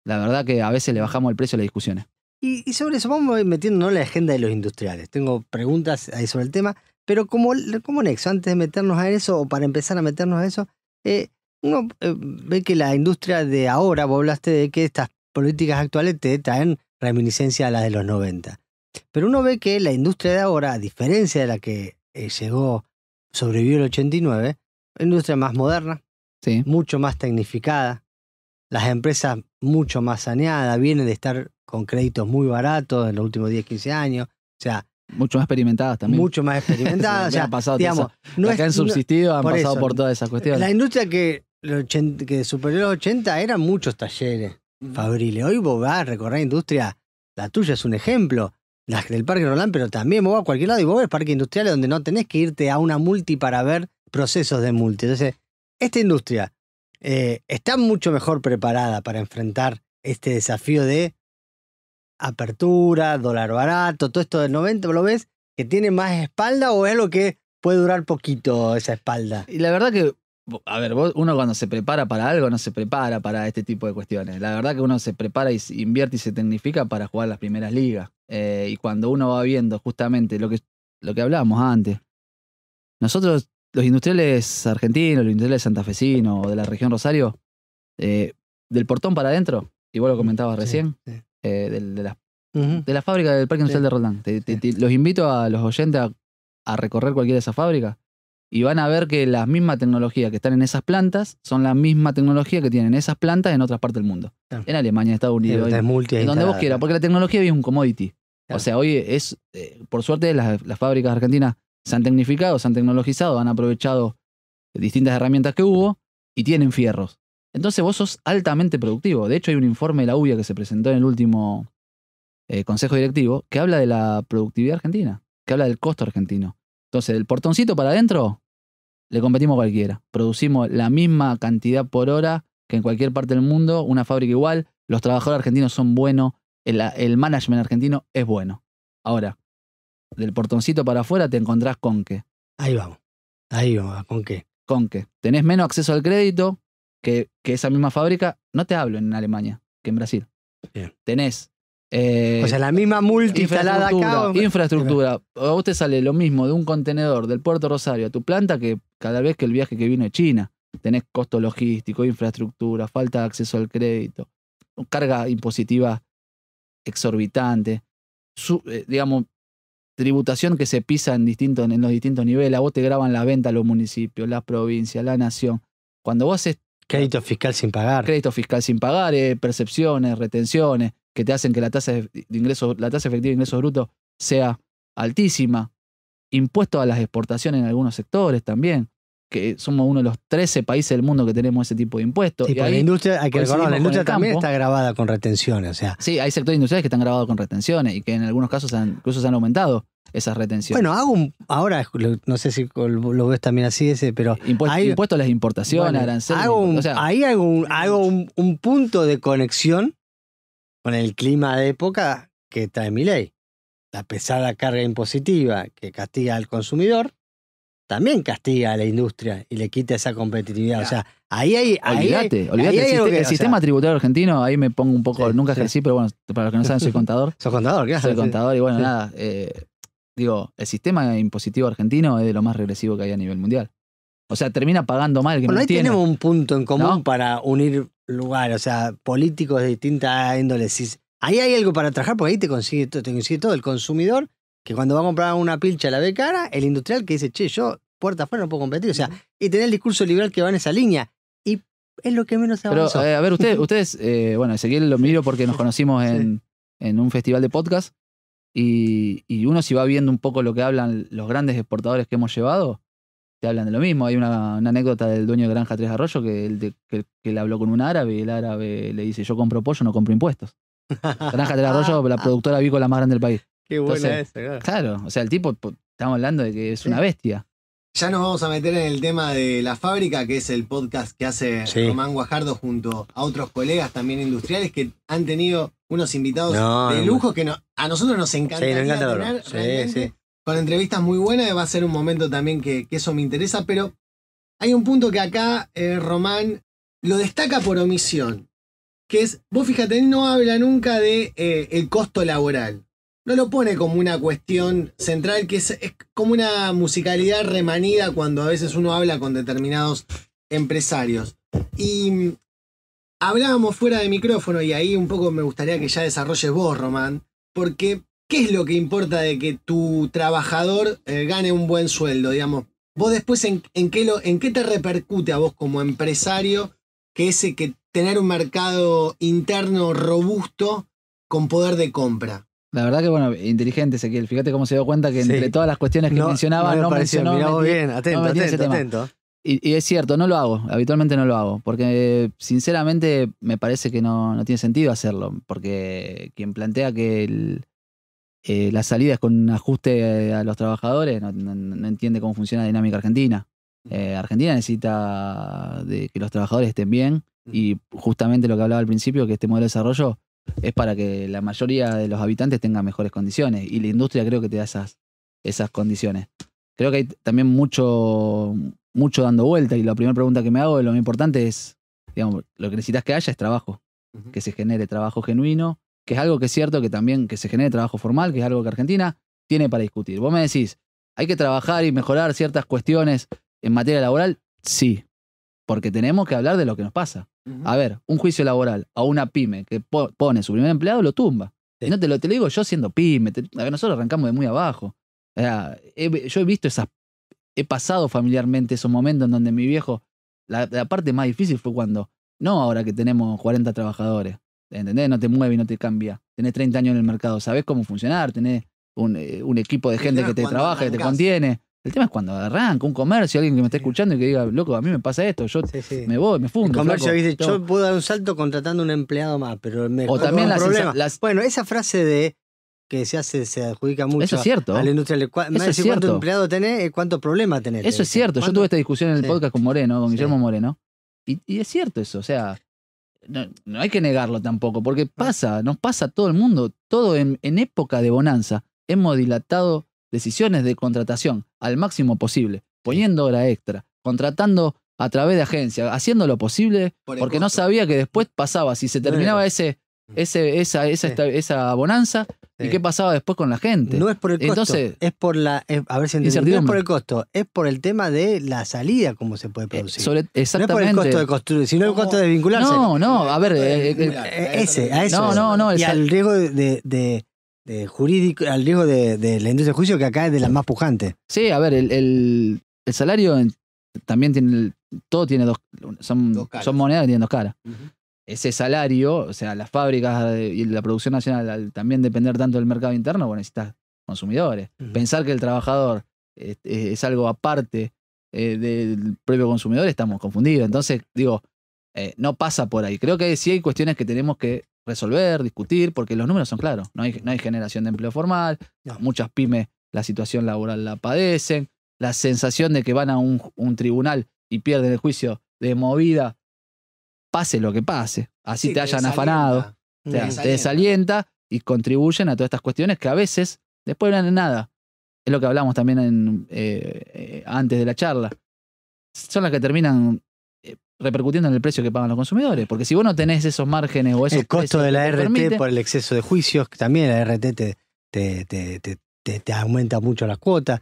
la verdad que a veces le bajamos el precio a las discusiones. Y sobre eso, vamos metiéndonos en la agenda de los industriales. Tengo preguntas ahí sobre el tema, pero como nexo, antes de meternos a eso, o para empezar a meternos a eso, uno ve que la industria de ahora, vos hablaste de que estas políticas actuales te traen reminiscencia a las de los 90. Pero uno ve que la industria de ahora, a diferencia de la que sobrevivió el 89, es una industria más moderna, sí, mucho más tecnificada, las empresas mucho más saneadas, vienen de estar con créditos muy baratos en los últimos 10, 15 años, o sea... Mucho más experimentadas también. Mucho más experimentadas, o sea, pasado digamos... Acá han subsistido, han pasado por todas esas cuestiones. La industria que superó los 80 eran muchos talleres fabriles. Hoy vos vas a recorrer industria, la tuya es un ejemplo. las del Parque Roland, pero también vos vas a cualquier lado y vos ves parques industriales donde no tenés que irte a una multi para ver procesos de multi. Entonces, esta industria está mucho mejor preparada para enfrentar este desafío de apertura, dólar barato, todo esto del 90, ¿lo ves? ¿Que tiene más espalda o es algo que puede durar poquito esa espalda? Y la verdad que, a ver, uno cuando se prepara para algo no se prepara para este tipo de cuestiones. La verdad que uno se prepara y invierte y se tecnifica para jugar las primeras ligas. Y cuando uno va viendo justamente lo que hablábamos antes, nosotros, los industriales argentinos, los industriales santafesinos o de la región Rosario, del portón para adentro, y vos lo comentabas recién, Sí. de la fábrica del Parque Industrial de Roldán. Los invito a los oyentes a recorrer cualquiera de esas fábricas y van a ver que la misma tecnología que están en esas plantas son la misma tecnología que tienen esas plantas en otras partes del mundo. Claro. En Alemania, en Estados Unidos, en donde vos quieras, porque la tecnología hoy es un commodity. Claro. O sea, hoy es, por suerte, las fábricas argentinas se han tecnificado, se han tecnologizado, han aprovechado distintas herramientas que hubo y tienen fierros. Entonces vos sos altamente productivo. De hecho, hay un informe de la UBIA que se presentó en el último consejo directivo que habla de la productividad argentina, que habla del costo argentino. Entonces, del portoncito para adentro, le competimos a cualquiera. Producimos la misma cantidad por hora que en cualquier parte del mundo, una fábrica igual, los trabajadores argentinos son buenos, el management argentino es bueno. Ahora, del portoncito para afuera te encontrás con qué. Ahí vamos, ¿con qué? Con qué. Tenés menos acceso al crédito que esa misma fábrica, no te hablo en Alemania, que en Brasil. Bien. Tenés O sea, la misma multi instalada acá. Infraestructura. A vos te sale lo mismo de un contenedor del Puerto Rosario a tu planta que cada vez que el viaje que vino de China. Tenés costo logístico, infraestructura, falta de acceso al crédito, carga impositiva exorbitante, digamos, tributación que se pisa en los distintos niveles. A vos te graban la venta los municipios, las provincias, la nación. Cuando vos haces crédito fiscal sin pagar. Crédito fiscal sin pagar, percepciones, retenciones, que te hacen que la tasa de ingresos, la tasa efectiva de ingresos brutos sea altísima. Impuestos a las exportaciones en algunos sectores también, que somos uno de los 13 países del mundo que tenemos ese tipo de impuestos. Sí, y ahí la industria, hay que recordar, la industria también campo. está grabada con retenciones. O sea. Sí, hay sectores industriales que están grabados con retenciones y que en algunos casos incluso se han aumentado esas retenciones. Bueno, ahora, no sé si lo ves también así, pero... Impuestos a las importaciones, aranceles. Ahí hago un punto de conexión con el clima de época que trae Milei. La pesada carga impositiva que castiga al consumidor, también castiga a la industria y le quita esa competitividad. Ya. O sea, olvídate. El sistema tributario argentino, ahí me pongo un poco, sí, nunca ejercí, pero bueno, para los que no saben, soy contador. ¿Sos contador? ¿Qué haces? Soy contador y bueno, nada. Digo, el sistema impositivo argentino es de lo más regresivo que hay a nivel mundial. O sea, termina pagando mal el que ahí tiene. Tenemos un punto en común, ¿no? Para unir lugares, o sea, políticos de distintas índoles. Ahí hay algo para trabajar, porque ahí te consigue todo. El consumidor, que cuando va a comprar una pilcha la ve cara, el industrial que dice, che, yo puerta afuera no puedo competir. O sea, y tener el discurso liberal que va en esa línea. Y es lo que menos se avanzó. Pero, a ver, ustedes bueno, Ezequiel lo miro porque nos conocimos en un festival de podcast. Y uno si va viendo un poco lo que hablan los grandes exportadores que hemos llevado, te hablan de lo mismo. Hay una anécdota del dueño de Granja Tres Arroyos que le habló con un árabe y el árabe le dice, yo compro pollo, no compro impuestos. Granja Tres Arroyos, la productora avícola más grande del país. Qué buena esa. Claro, o sea, el tipo, estamos hablando de que es una bestia. Ya nos vamos a meter en el tema de la fábrica, que es el podcast que hace Román Guajardo junto a otros colegas también industriales que han tenido unos invitados de lujo que a nosotros nos encanta tener realmente, con entrevistas muy buenas. Va a ser un momento también que eso me interesa, pero hay un punto que acá Román lo destaca por omisión, que es, vos fíjate, él no habla nunca de el costo laboral. No lo pone como una cuestión central, que es como una musicalidad remanida cuando a veces uno habla con determinados empresarios. Y hablábamos fuera de micrófono, y ahí un poco me gustaría que ya desarrolles vos, Román, porque ¿qué es lo que importa de que tu trabajador gane un buen sueldo, digamos? Vos después, ¿en qué te repercute a vos como empresario que tener un mercado interno robusto con poder de compra? La verdad que, bueno, inteligente, Ezequiel. Fíjate cómo se dio cuenta que entre todas las cuestiones que mencionaba, no mencionó. Mirá vos bien, atento. Y es cierto, no lo hago. Habitualmente no lo hago. Porque, sinceramente, me parece que no tiene sentido hacerlo. Porque quien plantea que la salida es con un ajuste a los trabajadores, no entiende cómo funciona la dinámica argentina. Argentina necesita de que los trabajadores estén bien y justamente lo que hablaba al principio, que este modelo de desarrollo es para que la mayoría de los habitantes tengan mejores condiciones y la industria creo que te da esas condiciones. Creo que hay también mucho dando vuelta y la primera pregunta que me hago, lo más importante es, digamos, lo que necesitas que haya es trabajo, que se genere trabajo genuino, que es algo que es cierto que también que se genere trabajo formal, que es algo que Argentina tiene para discutir. Vos me decís, ¿hay que trabajar y mejorar ciertas cuestiones en materia laboral? Sí, porque tenemos que hablar de lo que nos pasa. A ver, un juicio laboral a una pyme que pone su primer empleado lo tumba. Y no te lo digo yo siendo pyme. A ver, nosotros arrancamos de muy abajo. O sea, yo he visto he pasado familiarmente esos momentos en donde mi viejo, la parte más difícil fue cuando, no ahora que tenemos 40 trabajadores, ¿entendés? No te mueve y no te cambia. Tenés 30 años en el mercado, sabés cómo funcionar, tenés un equipo de gente que te trabaja, que te contiene. El tema es cuando arranca un comercio, alguien que me está escuchando y que diga, loco, a mí me pasa esto, yo me voy, me fundo. El comercio flaco, dice, yo puedo dar un salto contratando un empleado más, pero me o también Bueno, esa frase de que se adjudica mucho eso es cierto. a la industria. Me decís cuánto empleado tenés, cuánto problema tenés. Eso es cierto. Yo tuve esta discusión en el podcast con Moreno, con Guillermo Moreno, y es cierto eso, o sea, no hay que negarlo tampoco, porque nos pasa a todo el mundo, todo en época de bonanza, hemos dilatado decisiones de contratación al máximo posible, poniendo hora extra, contratando a través de agencias, haciendo lo posible, porque no sabía que después pasaba, si se terminaba esa bonanza, ¿y qué pasaba después con la gente? No es por el costo, entonces, es por la, a ver si entiendo, no es por el costo, es por el tema de la salida, cómo se puede producir. Exactamente. No es por el costo de construir, sino el costo de vincularse. No, a ver, a eso. No, y al riesgo de jurídico, al riesgo de la industria de juicio, que acá es de las más pujantes. Sí, a ver, el salario también tiene, todo tiene son monedas que tienen dos caras. Ese salario, o sea, las fábricas y la producción nacional, al también depender tanto del mercado interno, bueno, necesitas consumidores. Pensar que el trabajador es algo aparte del propio consumidor, estamos confundidos. Entonces, digo, no pasa por ahí. Creo que sí hay cuestiones que tenemos que resolver, discutir, porque los números son claros. No hay generación de empleo formal, muchas pymes la situación laboral la padecen, la sensación de que van a un tribunal y pierden el juicio de movida, pase lo que pase, así te hayan afanado, te desalienta y contribuyen a todas estas cuestiones que a veces después no dan nada. Es lo que hablamos también antes de la charla. Son las que terminan repercutiendo en el precio que pagan los consumidores. Porque si vos no tenés esos márgenes o esos el costo de la RT por el exceso de juicios, que también la RT te aumenta mucho las cuotas.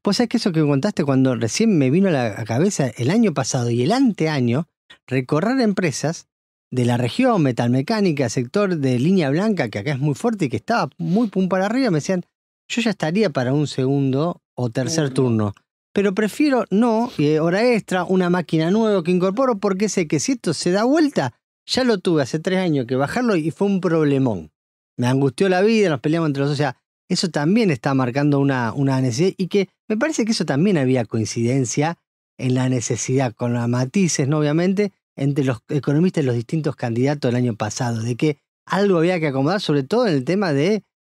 Vos sabés que eso que contaste cuando recién me vino a la cabeza el año pasado y el anteaño, recorrer empresas de la región, metalmecánica, sector de línea blanca, que acá es muy fuerte y que estaba muy pum para arriba, me decían, yo ya estaría para un segundo o tercer turno. Pero prefiero no, hora extra, una máquina nueva que incorporo, porque sé que si esto se da vuelta, ya lo tuve hace 3 años que bajarlo y fue un problemón. Me angustió la vida, nos peleamos entre los dos. O sea, eso también está marcando una necesidad y que me parece que eso también había coincidencia en la necesidad, con los matices, ¿no? Obviamente, entre los economistas y los distintos candidatos del año pasado, de que algo había que acomodar, sobre todo en el tema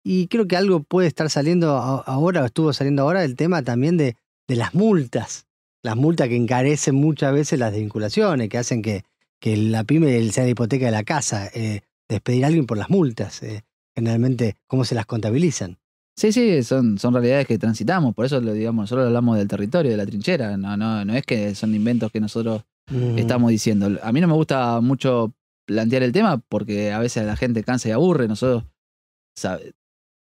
y creo que algo puede estar saliendo ahora, o estuvo saliendo ahora, el tema también de las multas que encarecen muchas veces las desvinculaciones, que hacen que la pyme sea la hipoteca de la casa, despedir a alguien por las multas, generalmente cómo se las contabilizan. Sí, son realidades que transitamos, por eso nosotros hablamos del territorio, de la trinchera, no es que son inventos que nosotros estamos diciendo. A mí no me gusta mucho plantear el tema porque a veces la gente cansa y aburre, nosotros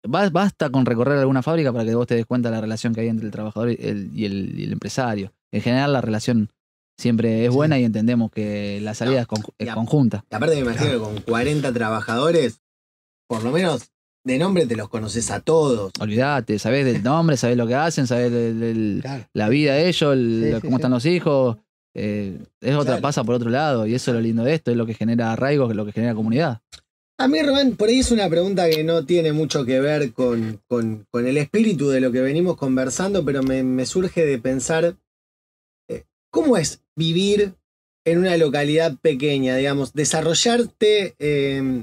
basta con recorrer alguna fábrica para que vos te des cuenta de la relación que hay entre el trabajador y el empresario. En general la relación siempre es buena y entendemos que la salida es conjunta. Y aparte me imagino que con 40 trabajadores, por lo menos de nombre te los conoces a todos. Olvídate, sabés del nombre, sabés lo que hacen, sabés la vida de ellos, cómo están los hijos. Pasa por otro lado y eso es lo lindo de esto, es lo que genera arraigo, es lo que genera comunidad. A mí, Rubén, por ahí es una pregunta que no tiene mucho que ver con el espíritu de lo que venimos conversando, pero me surge de pensar ¿cómo es vivir en una localidad pequeña, digamos, desarrollarte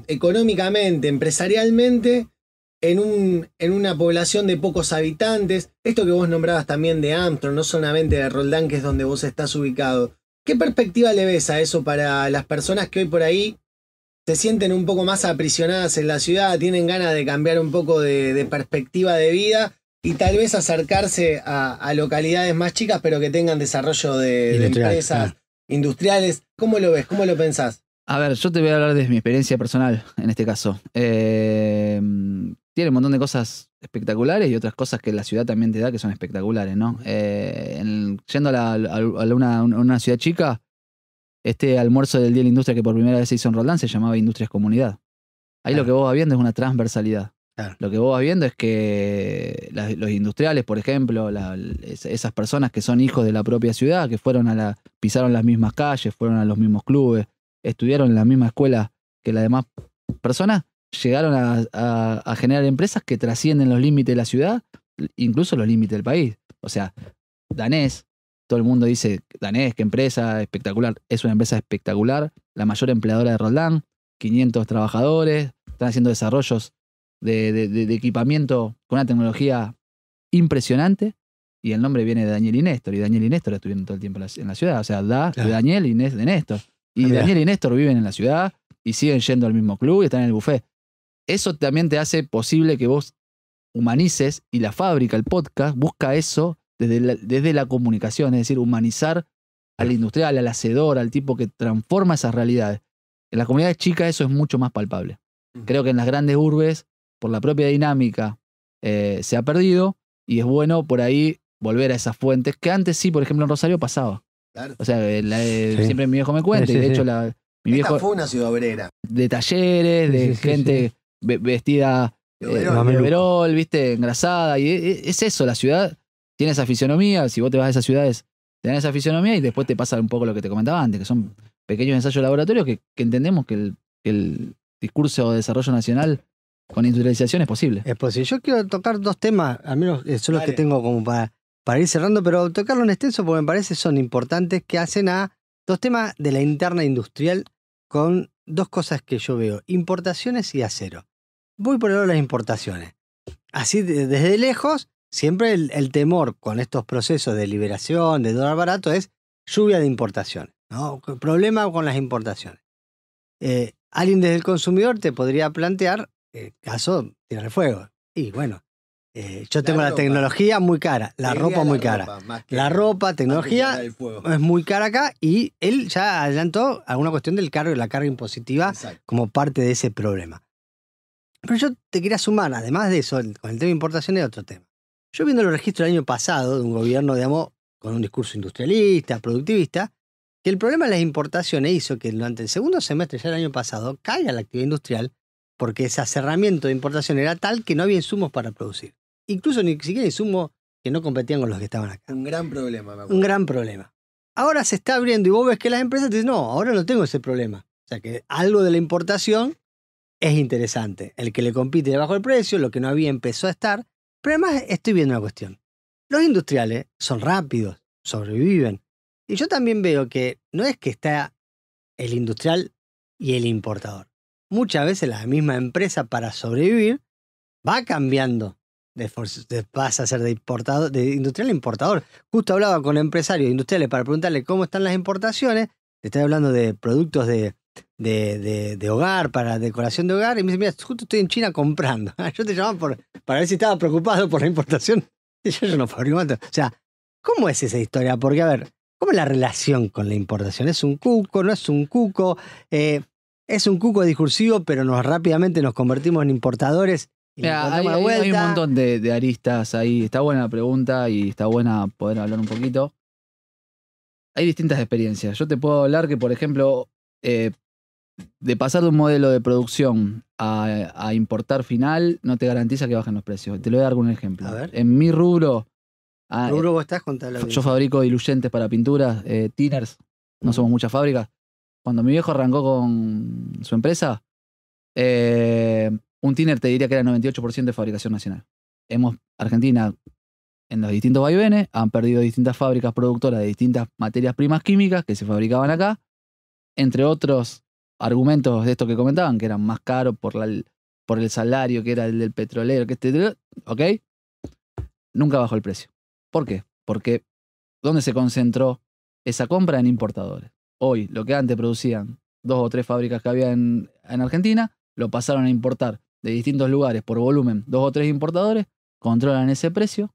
económicamente, empresarialmente, en una población de pocos habitantes. Esto que vos nombrabas también de Armstrong, no solamente de Roldán, que es donde vos estás ubicado. ¿Qué perspectiva le ves a eso para las personas que hoy por ahí se sienten un poco más aprisionadas en la ciudad, tienen ganas de cambiar un poco de perspectiva de vida y tal vez acercarse a localidades más chicas, pero que tengan desarrollo de empresas industriales? ¿Cómo lo ves? ¿Cómo lo pensás? A ver, yo te voy a hablar de mi experiencia personal en este caso. Tiene un montón de cosas espectaculares y otras cosas que la ciudad también te da que son espectaculares, ¿no? Yendo a una ciudad chica, este almuerzo del Día de la Industria que por primera vez se hizo en Roldán se llamaba Industrias Comunidad. Ahí lo que vos vas viendo es una transversalidad. Claro. Lo que vos vas viendo es que los industriales, por ejemplo, esas personas que son hijos de la propia ciudad, que pisaron las mismas calles, fueron a los mismos clubes, estudiaron en la misma escuela que las demás personas, llegaron a generar empresas que trascienden los límites de la ciudad, incluso los límites del país. O sea, Danés, todo el mundo dice, Danés, qué empresa espectacular. Es una empresa espectacular, la mayor empleadora de Roldán, 500 trabajadores, están haciendo desarrollos de equipamiento con una tecnología impresionante, y el nombre viene de Daniel y Néstor, y Daniel y Néstor estuvieron todo el tiempo en la ciudad, o sea, de Daniel y de Néstor. Y Daniel y Néstor viven en la ciudad y siguen yendo al mismo club y están en el buffet. Eso también te hace posible que vos humanices, y la fábrica, el podcast, busca eso desde la comunicación, es decir, humanizar al industrial, al hacedor, al tipo que transforma esas realidades. En las comunidades chicas eso es mucho más palpable. Creo que en las grandes urbes, por la propia dinámica, se ha perdido, y es bueno por ahí volver a esas fuentes que antes sí, por ejemplo, en Rosario pasaba. Claro. O sea, siempre mi viejo me cuenta, y de hecho mi viejo... Esta fue una ciudad obrera. De talleres, de gente vestida de overol, viste, engrasada, y es eso, la ciudad tiene esa fisionomía. Si vos te vas a esas ciudades, tenés esa fisionomía, y después te pasa un poco lo que te comentaba antes, que son pequeños ensayos laboratorios que entendemos que el discurso de desarrollo nacional con industrialización es posible. Es posible. Yo quiero tocar dos temas, al menos son los que tengo como para ir cerrando, pero tocarlo en extenso porque me parece son importantes, que hacen a dos temas de la interna industrial con dos cosas que yo veo: importaciones y acero. Voy por el lado de las importaciones. Así, desde lejos, siempre el temor con estos procesos de liberación, de dólar barato, es lluvia de importaciones, ¿no? Problema con las importaciones. Alguien desde el consumidor te podría plantear, caso Tierra del Fuego. Y bueno, yo tengo la tecnología muy cara, la ropa muy cara. La ropa, tecnología es muy cara acá, y él ya adelantó alguna cuestión del cargo y la carga impositiva. Exacto. Como parte de ese problema. Pero yo te quería sumar, además de eso, con el tema de importaciones, otro tema. Yo viendo los registros del año pasado de un gobierno, digamos, con un discurso industrialista, productivista, que el problema de las importaciones hizo que durante el segundo semestre ya del año pasado caiga la actividad industrial, porque ese acerramiento de importación era tal que no había insumos para producir. Incluso ni siquiera insumos que no competían con los que estaban acá. Un gran problema, me acuerdo. Un gran problema. Ahora se está abriendo y vos ves que las empresas te dicen, no, ahora no tengo ese problema. O sea que algo de la importación es interesante. El que le compite debajo del precio, lo que no había empezó a estar. Pero además estoy viendo una cuestión. Los industriales son rápidos, sobreviven. Y yo también veo que no es que está el industrial y el importador. Muchas veces la misma empresa, para sobrevivir, va cambiando. Pasa a ser de industrial a importador. Justo hablaba con empresarios industriales para preguntarle cómo están las importaciones. Le estoy hablando de productos de hogar, para decoración de hogar, y me dice, mira, justo estoy en China comprando. Yo te llamaba para ver si estaba preocupado por la importación. Y yo no fabrico más. O sea, ¿cómo es esa historia? Porque, a ver, ¿cómo es la relación con la importación? ¿Es un cuco? ¿No es un cuco? Es un cuco discursivo, pero rápidamente nos convertimos en importadores. Mira, hay un montón de aristas ahí. Está buena la pregunta y está buena poder hablar un poquito. Hay distintas experiencias. Yo te puedo hablar que, por ejemplo, de pasar de un modelo de producción a importar final no te garantiza que bajen los precios. Te lo voy a dar un ejemplo. A ver. En mi rubro... ¿Rubro vos estás? Contalo. Yo fabrico diluyentes para pinturas, tinners. No somos muchas fábricas. Cuando mi viejo arrancó con su empresa, un tinner te diría que era 98% de fabricación nacional. Argentina, en los distintos vaivenes, han perdido distintas fábricas productoras de distintas materias primas químicas que se fabricaban acá, entre otros argumentos de esto que comentaban, que eran más caros por por el salario que era el del petrolero, ¿ok? Nunca bajó el precio. ¿Por qué? Porque ¿dónde se concentró esa compra? En importadores. Hoy, lo que antes producían 2 o 3 fábricas que había en Argentina, lo pasaron a importar de distintos lugares por volumen, 2 o 3 importadores, controlan ese precio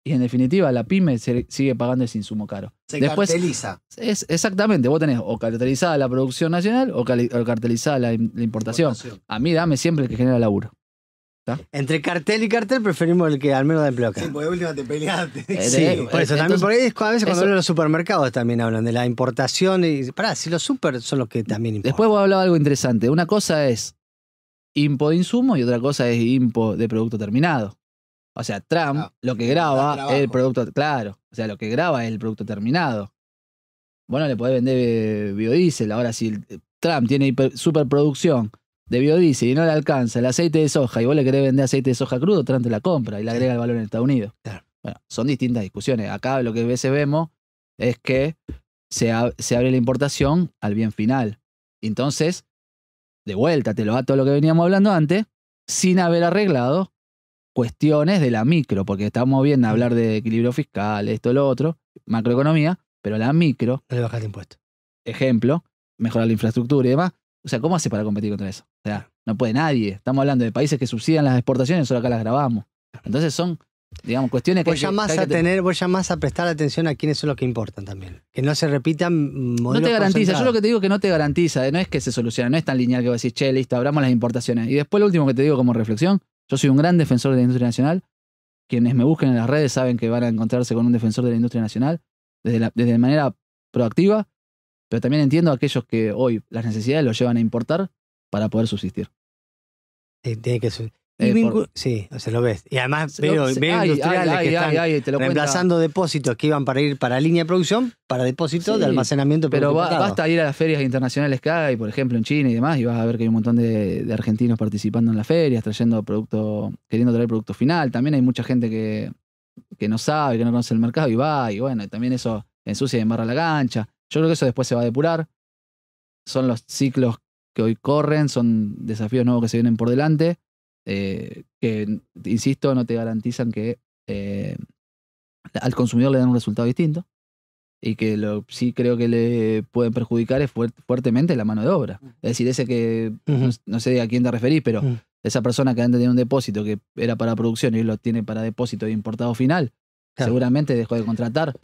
y en definitiva la pyme sigue pagando ese insumo caro. Después, carteliza. Exactamente, vos tenés o cartelizada la producción nacional o cartelizada la importación. A mí dame siempre el que genera laburo. Entre cartel y cartel preferimos el que al menos da empleo acá. Sí, porque de última te peleaste. Sí, por eso también, por ahí es a veces cuando eso, hablan de los supermercados también hablan de la importación y pará, si los super son los que también importan. Después vos hablabas de algo interesante. Una cosa es impo de insumo y otra cosa es impo de producto terminado. O sea, Trump lo que graba es el producto, claro, o sea, lo que graba es el producto terminado. Vos no le podés vender biodiesel. Ahora, si Trump tiene superproducción de biodiesel y no le alcanza el aceite de soja y vos le querés vender aceite de soja crudo, Trump te la compra y le agrega el valor en Estados Unidos. Claro. Bueno, son distintas discusiones. Acá lo que a veces vemos es que se abre la importación al bien final. Entonces, de vuelta, te lo da todo lo que veníamos hablando antes, sin haber arreglado cuestiones de la micro, porque estamos bien hablar de equilibrio fiscal, esto, lo otro, macroeconomía, pero la micro, No le bajaste impuestos. ejemplo, mejorar la infraestructura y demás. O sea, ¿cómo hace para competir contra eso? O sea, no puede nadie. Estamos hablando de países que subsidian las exportaciones, solo acá las grabamos. Entonces son, digamos, cuestiones que Vos llamás a prestar atención a quiénes son los que importan también. Que no se repitan modelos no te garantiza, concentrados. yo lo que te digo que no te garantiza, no es que se solucione, no es tan lineal que vos decís, che, listo, abramos las importaciones. Y después lo último que te digo como reflexión, yo soy un gran defensor de la industria nacional. Quienes me busquen en las redes saben que van a encontrarse con un defensor de la industria nacional desde manera proactiva, pero también entiendo a aquellos que hoy las necesidades los llevan a importar para poder subsistir. Sí, tiene que ser. Sí, o sea, lo ves. Y además veo industriales que están reemplazando depósitos que iban para ir para línea de producción, para depósitos de almacenamiento. Pero basta ir a las ferias internacionales que hay, por ejemplo, en China y demás, y vas a ver que hay un montón de argentinos participando en las ferias, trayendo producto, queriendo traer producto final. También hay mucha gente que no sabe, que no conoce el mercado y va, y bueno, también eso ensucia y embarra la cancha. Yo creo que eso después se va a depurar. Son los ciclos que hoy corren, son desafíos nuevos que se vienen por delante. Que, insisto, no te garantizan que al consumidor le dan un resultado distinto y que sí creo que le pueden perjudicar es fuertemente la mano de obra. Es decir, ese que, no sé a quién te referís, pero esa persona que antes tenía un depósito que era para producción y hoy lo tiene para depósito de importado final, claro, seguramente dejó de contratar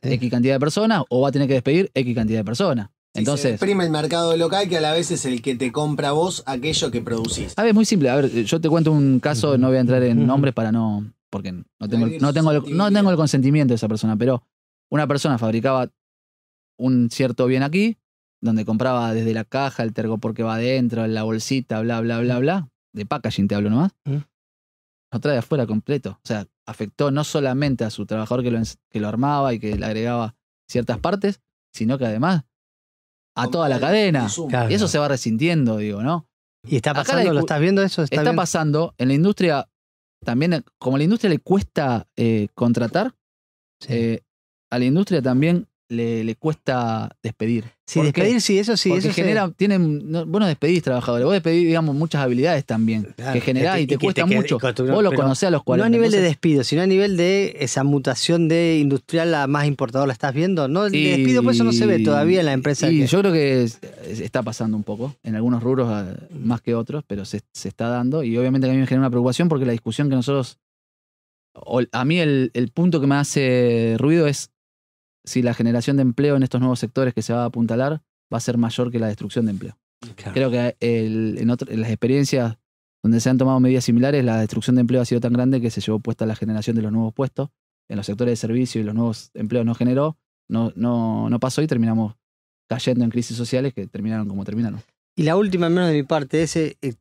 X cantidad de personas o va a tener que despedir X cantidad de personas. Entonces, se exprime el mercado local que a la vez es el que te compra vos aquello que producís. A ver, es muy simple. A ver, yo te cuento un caso, no voy a entrar en nombres para no, porque no tengo el consentimiento de esa persona, pero una persona fabricaba un cierto bien aquí, donde compraba desde la caja, el tergopor que va adentro, la bolsita, bla, bla, bla, bla, de packaging te hablo nomás, lo trae de afuera completo. O sea, afectó no solamente a su trabajador que lo armaba y que le agregaba ciertas partes, sino que además a toda la cadena. Claro. Y eso se va resintiendo, digo, ¿no? ¿Y está pasando? ¿Lo estás viendo eso? Está pasando. En la industria, también, como a la industria le cuesta contratar, a la industria también le cuesta despedir. Sí, despedir, sí, eso sí. Porque eso genera, vos no despedís trabajadores, vos despedís, digamos, muchas habilidades también, claro, que generás y te cuesta mucho. Vos lo conocés a los 40. No a nivel de despido, sino a nivel de esa mutación de industrial a más importador, ¿la estás viendo? No, el despido, por eso no se ve todavía en la empresa. Yo creo que está pasando un poco, en algunos rubros más que otros, pero se está dando y obviamente que a mí me genera una preocupación porque la discusión que nosotros, a mí el punto que me hace ruido es si la generación de empleo en estos nuevos sectores que se va a apuntalar va a ser mayor que la destrucción de empleo. Claro. Creo que en las experiencias donde se han tomado medidas similares, la destrucción de empleo ha sido tan grande que se llevó puesta la generación de los nuevos puestos. En los sectores de servicio y los nuevos empleos no generó, no pasó y terminamos cayendo en crisis sociales que terminaron como terminaron. Y la última, menos de mi parte,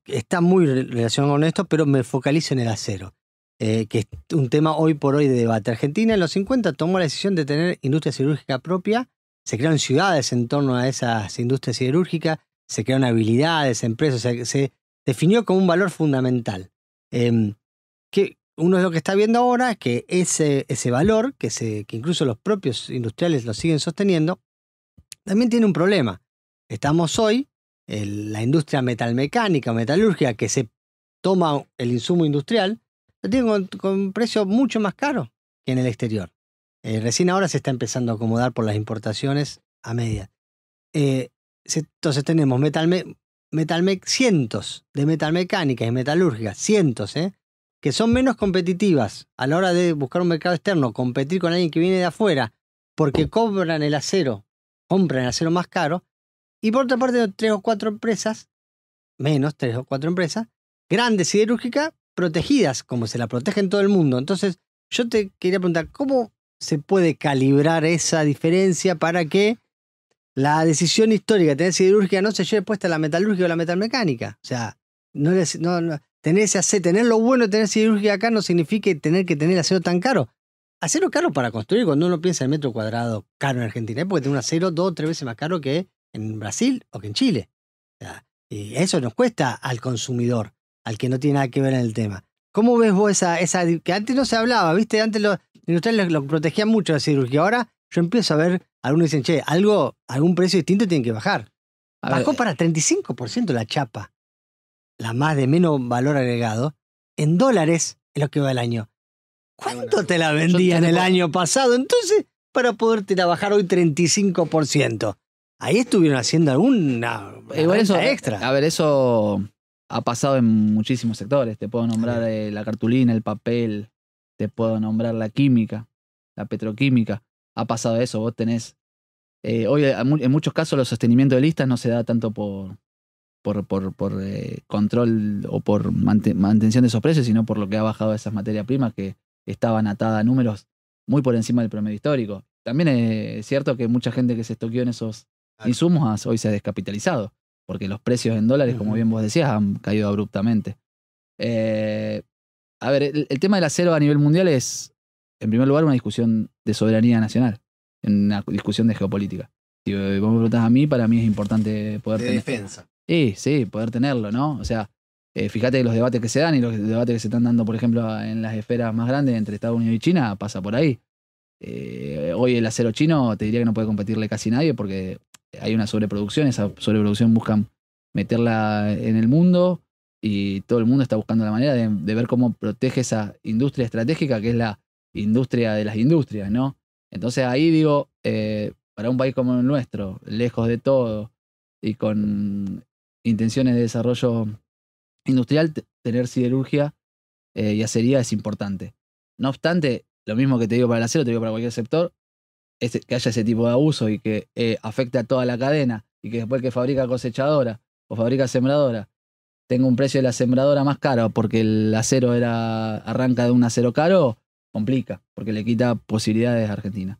está muy relacionado con esto, pero me focalizo en el acero. Que es un tema hoy por hoy de debate. Argentina en los 50 tomó la decisión de tener industria siderúrgica propia, se crearon ciudades en torno a esas industrias siderúrgicas, se crearon habilidades, empresas, o sea, se definió como un valor fundamental. Que uno de lo que está viendo ahora es que ese valor, que incluso los propios industriales lo siguen sosteniendo, también tiene un problema. Estamos hoy, la industria metalmecánica o metalúrgica que se toma el insumo industrial, lo tiene con un precio mucho más caro que en el exterior. Recién ahora se está empezando a acomodar por las importaciones a media. Entonces tenemos cientos de metalmecánicas y metalúrgicas, cientos, que son menos competitivas a la hora de buscar un mercado externo, competir con alguien que viene de afuera, porque compran el acero más caro, y por otra parte 3 o 4 empresas, grandes siderúrgicas, protegidas, como se la protege en todo el mundo. Entonces, yo te quería preguntar, ¿cómo se puede calibrar esa diferencia para que la decisión histórica de tener siderúrgica no se lleve puesta a la metalúrgica o la metalmecánica? O sea, tener lo bueno de tener siderúrgica acá no significa tener que tener acero tan caro. Acero caro para construir, cuando uno piensa en metro cuadrado caro en Argentina, es porque tiene un acero 2 o 3 veces más caro que en Brasil o que en Chile. O sea, y eso nos cuesta al consumidor, al que no tiene nada que ver en el tema. ¿Cómo ves vos esa que antes no se hablaba, viste? Antes los industriales lo protegían mucho la siderúrgica. Ahora yo empiezo a ver, algunos dicen, che, algún precio distinto tiene que bajar. Bajó para 35% la chapa, la más de menos valor agregado, en dólares en lo que va el año. ¿Cuánto te la vendían el año pasado? Entonces, para poderte la bajar hoy 35%. Ahí estuvieron haciendo alguna extra. A ver, eso ha pasado en muchísimos sectores. Te puedo nombrar la cartulina, el papel, te puedo nombrar la química, la petroquímica. Ha pasado eso. Vos tenés... hoy, en muchos casos, el sostenimiento de listas no se da tanto por control o por mantención de esos precios, sino por lo que ha bajado esas materias primas que estaban atadas a números muy por encima del promedio histórico. También es cierto que mucha gente que se estoqueó en esos insumos hoy se ha descapitalizado, porque los precios en dólares, como bien vos decías, han caído abruptamente. A ver, el tema del acero a nivel mundial es, en primer lugar, una discusión de soberanía nacional, una discusión de geopolítica. Si vos me preguntás a mí, para mí es importante poder tener... defensa. Sí, poder tenerlo, ¿no? O sea, fíjate que los debates que se dan y los debates que se están dando, por ejemplo, en las esferas más grandes entre Estados Unidos y China, pasa por ahí. Hoy el acero chino te diría que no puede competirle casi nadie porque hay una sobreproducción. Esa sobreproducción buscan meterla en el mundo y todo el mundo está buscando la manera de ver cómo protege esa industria estratégica que es la industria de las industrias, ¿no? Entonces ahí digo, para un país como el nuestro, lejos de todo y con intenciones de desarrollo industrial, tener siderurgia y acería es importante. No obstante, lo mismo que te digo para el acero, te digo para cualquier sector, es que haya ese tipo de abuso y que afecte a toda la cadena y que después que fabrica cosechadora o fabrica sembradora tenga un precio de la sembradora más caro porque el acero arranca de un acero caro, complica, porque le quita posibilidades a Argentina.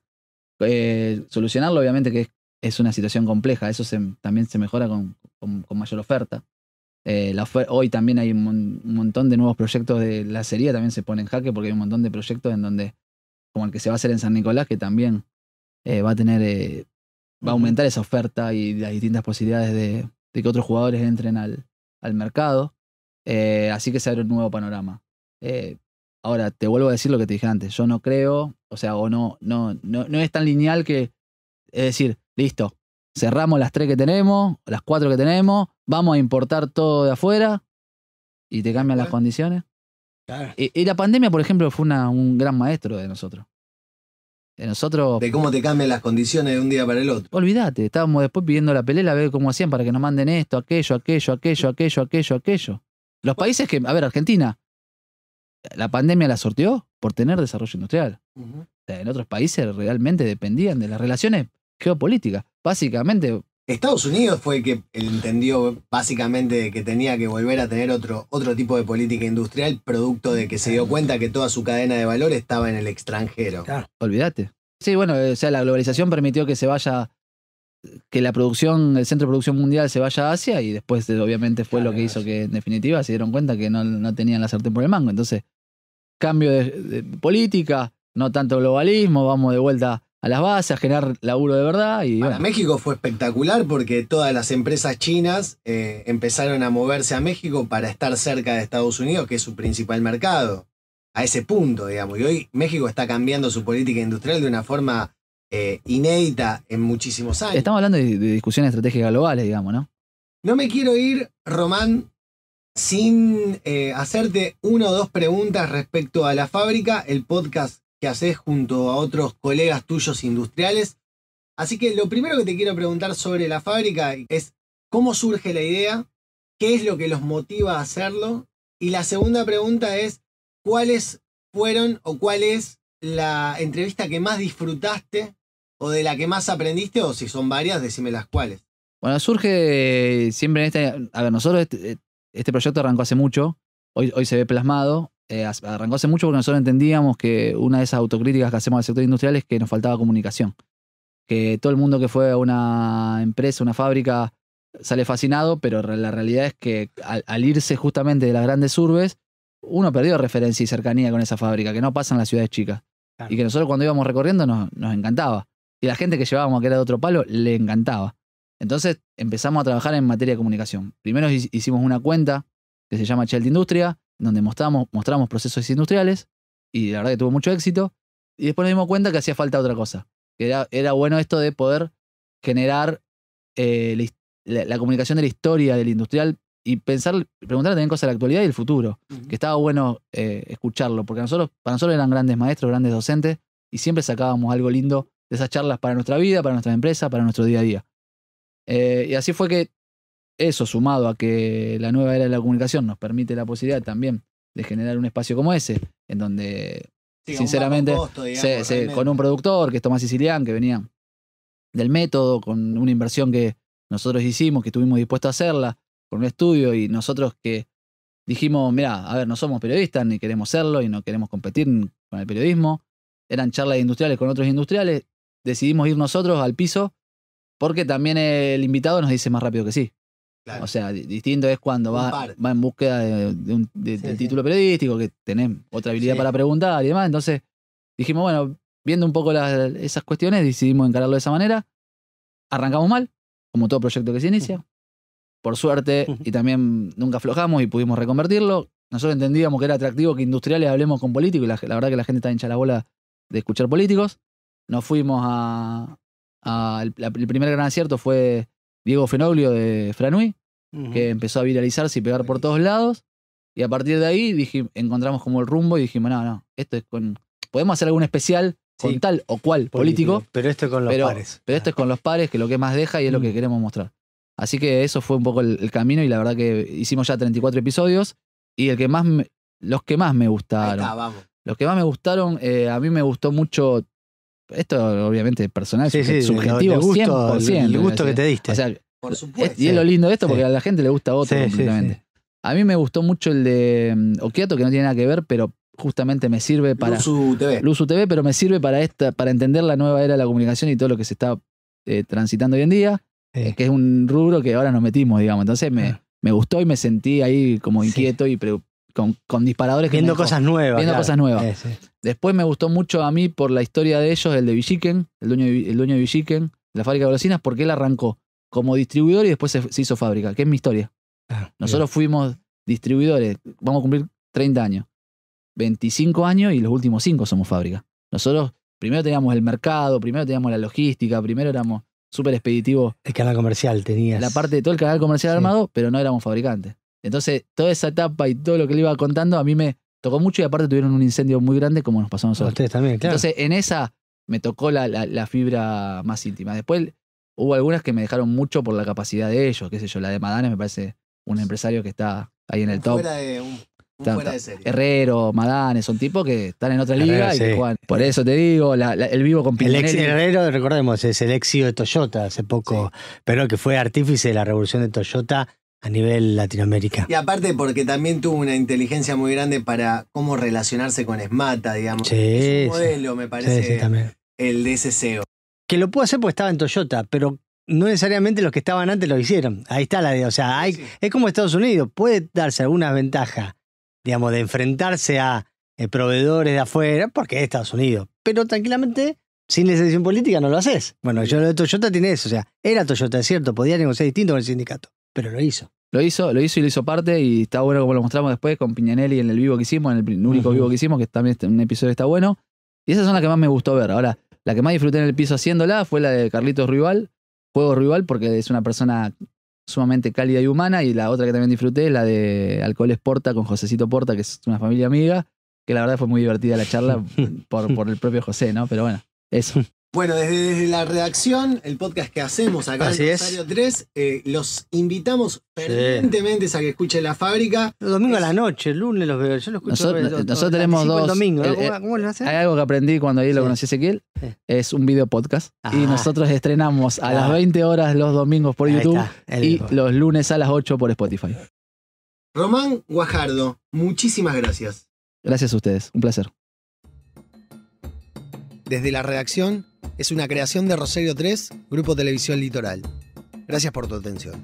Solucionarlo obviamente que es una situación compleja, eso también se mejora con mayor oferta. Hoy también hay un montón de nuevos proyectos de la acería, también se pone en jaque porque hay un montón de proyectos en donde, como el que se va a hacer en San Nicolás, que también va a aumentar esa oferta y las distintas posibilidades de que otros jugadores entren al mercado. Así que se abre un nuevo panorama. Ahora, te vuelvo a decir lo que te dije antes. Yo no creo, o sea, no es tan lineal que, es decir, listo, cerramos las 3 que tenemos, las 4 que tenemos, vamos a importar todo de afuera y te cambian las condiciones. Claro. Y la pandemia, por ejemplo, fue un gran maestro de nosotros. De cómo te cambian las condiciones de un día para el otro. Olvídate, estábamos después pidiendo la pelea a ver cómo hacían para que nos manden esto, aquello. Los países que, a ver, Argentina, la pandemia la sorteó por tener desarrollo industrial. O sea, en otros países realmente dependían de las relaciones geopolíticas. Básicamente... Estados Unidos fue el que entendió básicamente que tenía que volver a tener otro tipo de política industrial, producto de que se dio cuenta que toda su cadena de valor estaba en el extranjero. Claro, olvídate. Sí, bueno, o sea, la globalización permitió que se vaya, que el centro de producción mundial se vaya a Asia y después obviamente fue lo que hizo que en definitiva se dieron cuenta que no tenían la sartén por el mango. Entonces, cambio de política, no tanto globalismo, vamos de vuelta a las bases, a generar laburo de verdad. Y para México fue espectacular porque todas las empresas chinas empezaron a moverse a México para estar cerca de Estados Unidos, que es su principal mercado. A ese punto, digamos. Y hoy México está cambiando su política industrial de una forma inédita en muchísimos años. Estamos hablando de discusiones estratégicas globales, digamos, ¿no? No me quiero ir, Román, sin hacerte una o dos preguntas respecto a la fábrica, el podcast que haces junto a otros colegas tuyos industriales. Así que lo primero que te quiero preguntar sobre la fábrica es cómo surge la idea, qué es lo que los motiva a hacerlo, y la segunda pregunta es cuáles fueron o cuál es la entrevista que más disfrutaste o de la que más aprendiste, o si son varias, decime las cuales. Bueno, surge siempre en este... A ver, nosotros este proyecto arrancó hace mucho, hoy se ve plasmado, arrancó hace mucho porque nosotros entendíamos que una de esas autocríticas que hacemos al sector industrial es que nos faltaba comunicación. Que todo el mundo que fue a una empresa, una fábrica, sale fascinado, pero la realidad es que al irse justamente de las grandes urbes, uno perdió referencia y cercanía con esa fábrica, que no pasa en las ciudades chicas. Claro. Y que nosotros cuando íbamos recorriendo nos encantaba. Y la gente que llevábamos, que era de otro palo, le encantaba. Entonces empezamos a trabajar en materia de comunicación. Primero hicimos una cuenta que se llama Chelt Industria, donde mostramos procesos industriales, y la verdad que tuvo mucho éxito. Y después nos dimos cuenta que hacía falta otra cosa. Que era bueno esto de poder generar la comunicación de la historia del industrial y preguntar también cosas de la actualidad y el futuro. Que estaba bueno escucharlo, porque para nosotros eran grandes maestros, grandes docentes, y siempre sacábamos algo lindo de esas charlas para nuestra vida, para nuestra empresa, para nuestro día a día. Y así fue que eso, sumado a que la nueva era de la comunicación nos permite la posibilidad también de generar un espacio como ese, en donde, sí, sinceramente, costo, digamos, con un productor, que es Tomás Sicilián, que venía del método, con una inversión que nosotros hicimos, que estuvimos dispuestos a hacerla, con un estudio, y nosotros que dijimos, mirá, a ver, no somos periodistas, ni queremos serlo, y no queremos competir con el periodismo. Eran charlas industriales con otros industriales, decidimos ir nosotros al piso, porque también el invitado nos dice más rápido que sí. Claro. O sea, distinto es cuando va en búsqueda del título periodístico, que tenés otra habilidad para preguntar y demás. Entonces dijimos, bueno, viendo un poco esas cuestiones, decidimos encararlo de esa manera. Arrancamos mal, como todo proyecto que se inicia. Por suerte, y también nunca aflojamos y pudimos reconvertirlo. Nosotros entendíamos que era atractivo que industriales hablemos con políticos, y la verdad que la gente está hincha la bola de escuchar políticos. Nos fuimos el primer gran acierto fue Diego Fenoglio de Franui, que empezó a viralizarse y pegar por todos lados. Y a partir de ahí encontramos como el rumbo y dijimos, no, esto es podemos hacer algún especial con tal o cual político. Pero esto es con los pares. Pero esto es con los pares, que es lo que más deja y es lo que queremos mostrar. Así que eso fue un poco el camino, y la verdad que hicimos ya 34 episodios, y los que más me gustaron. Ahí está, vamos. Los que más me gustaron, a mí me gustó mucho. Esto obviamente es personal, subjetivo, el gusto, 100%. El gusto que te diste. O sea, por supuesto. Y es lo lindo de esto, porque a la gente le gusta otro completamente. Sí. A mí me gustó mucho el de Occhiato, que no tiene nada que ver, pero justamente me sirve para... Luzu TV, pero me sirve para entender la nueva era de la comunicación y todo lo que se está transitando hoy en día, que es un rubro que ahora nos metimos, digamos. Entonces me gustó y me sentí ahí como inquieto y con disparadores. Viendo cosas nuevas. Viendo cosas nuevas. Después me gustó mucho a mí por la historia de ellos, el de Villiquen, el dueño de Villiquen, la fábrica de golosinas, porque él arrancó como distribuidor y después se hizo fábrica, que es mi historia. Nosotros fuimos distribuidores, vamos a cumplir 30 años, 25 años y los últimos 5 somos fábrica. Nosotros primero teníamos el mercado, primero teníamos la logística, primero éramos súper expeditivos. El canal comercial tenías. La parte de todo el canal comercial armado, pero no éramos fabricantes. Entonces, toda esa etapa y todo lo que le iba contando a mí me tocó mucho, y aparte tuvieron un incendio muy grande como nos pasó a nosotros. Ustedes también, claro. Entonces, en esa me tocó la fibra más íntima. Después hubo algunas que me dejaron mucho por la capacidad de ellos, qué sé yo, la de Madanes me parece un empresario que está ahí en el top. Fuera de serie. Herrero, Madanes, son tipos que están en otra liga y que juegan. Por eso te digo, el vivo con Piñanelli. El Herrero, recordemos, es el ex CEO de Toyota hace poco, pero que fue artífice de la revolución de Toyota a nivel Latinoamérica. Y aparte porque también tuvo una inteligencia muy grande para cómo relacionarse con Esmata, digamos. Es un modelo, me parece, el de ese CEO. Que lo pudo hacer porque estaba en Toyota, pero no necesariamente los que estaban antes lo hicieron. Ahí está la idea. O sea, es como Estados Unidos. Puede darse alguna ventaja, digamos, de enfrentarse a proveedores de afuera, porque es Estados Unidos. Pero tranquilamente, sin esa decisión política, no lo haces. Bueno, yo lo de Toyota tiene eso. O sea, era Toyota, es cierto. Podía negociar distinto con el sindicato, pero lo hizo. Lo hizo y lo hizo parte, y está bueno como lo mostramos después con Piñanelli en el vivo que hicimos, en el único vivo que hicimos, que también un episodio está bueno. Y esas son las que más me gustó ver. Ahora, la que más disfruté en el piso haciéndola fue la de Carlitos Ruibal, Juego Ruibal, porque es una persona sumamente cálida y humana, y la otra que también disfruté es la de Alcoholes Porta con Josecito Porta, que es una familia amiga, que la verdad fue muy divertida la charla por el propio José, ¿no? Pero bueno, eso. Bueno, desde la redacción, el podcast que hacemos acá Así en es. Rosario 3, los invitamos fervientemente a que escuchen La Fábrica. Los domingos a la noche, el lunes los veo. Yo lo escucho. Nosotros tenemos anticipo el dos. domingo, ¿no? ¿Cómo lo hacen? Hay algo que aprendí cuando ahí lo conocí a Ezequiel, es un video podcast. Y nosotros estrenamos a las 20 horas los domingos por Ahí YouTube está, y los lunes a las 8 por Spotify. Román Guajardo, muchísimas gracias. Gracias a ustedes, un placer. Desde la redacción es una creación de Rosario 3, Grupo Televisión Litoral. Gracias por tu atención.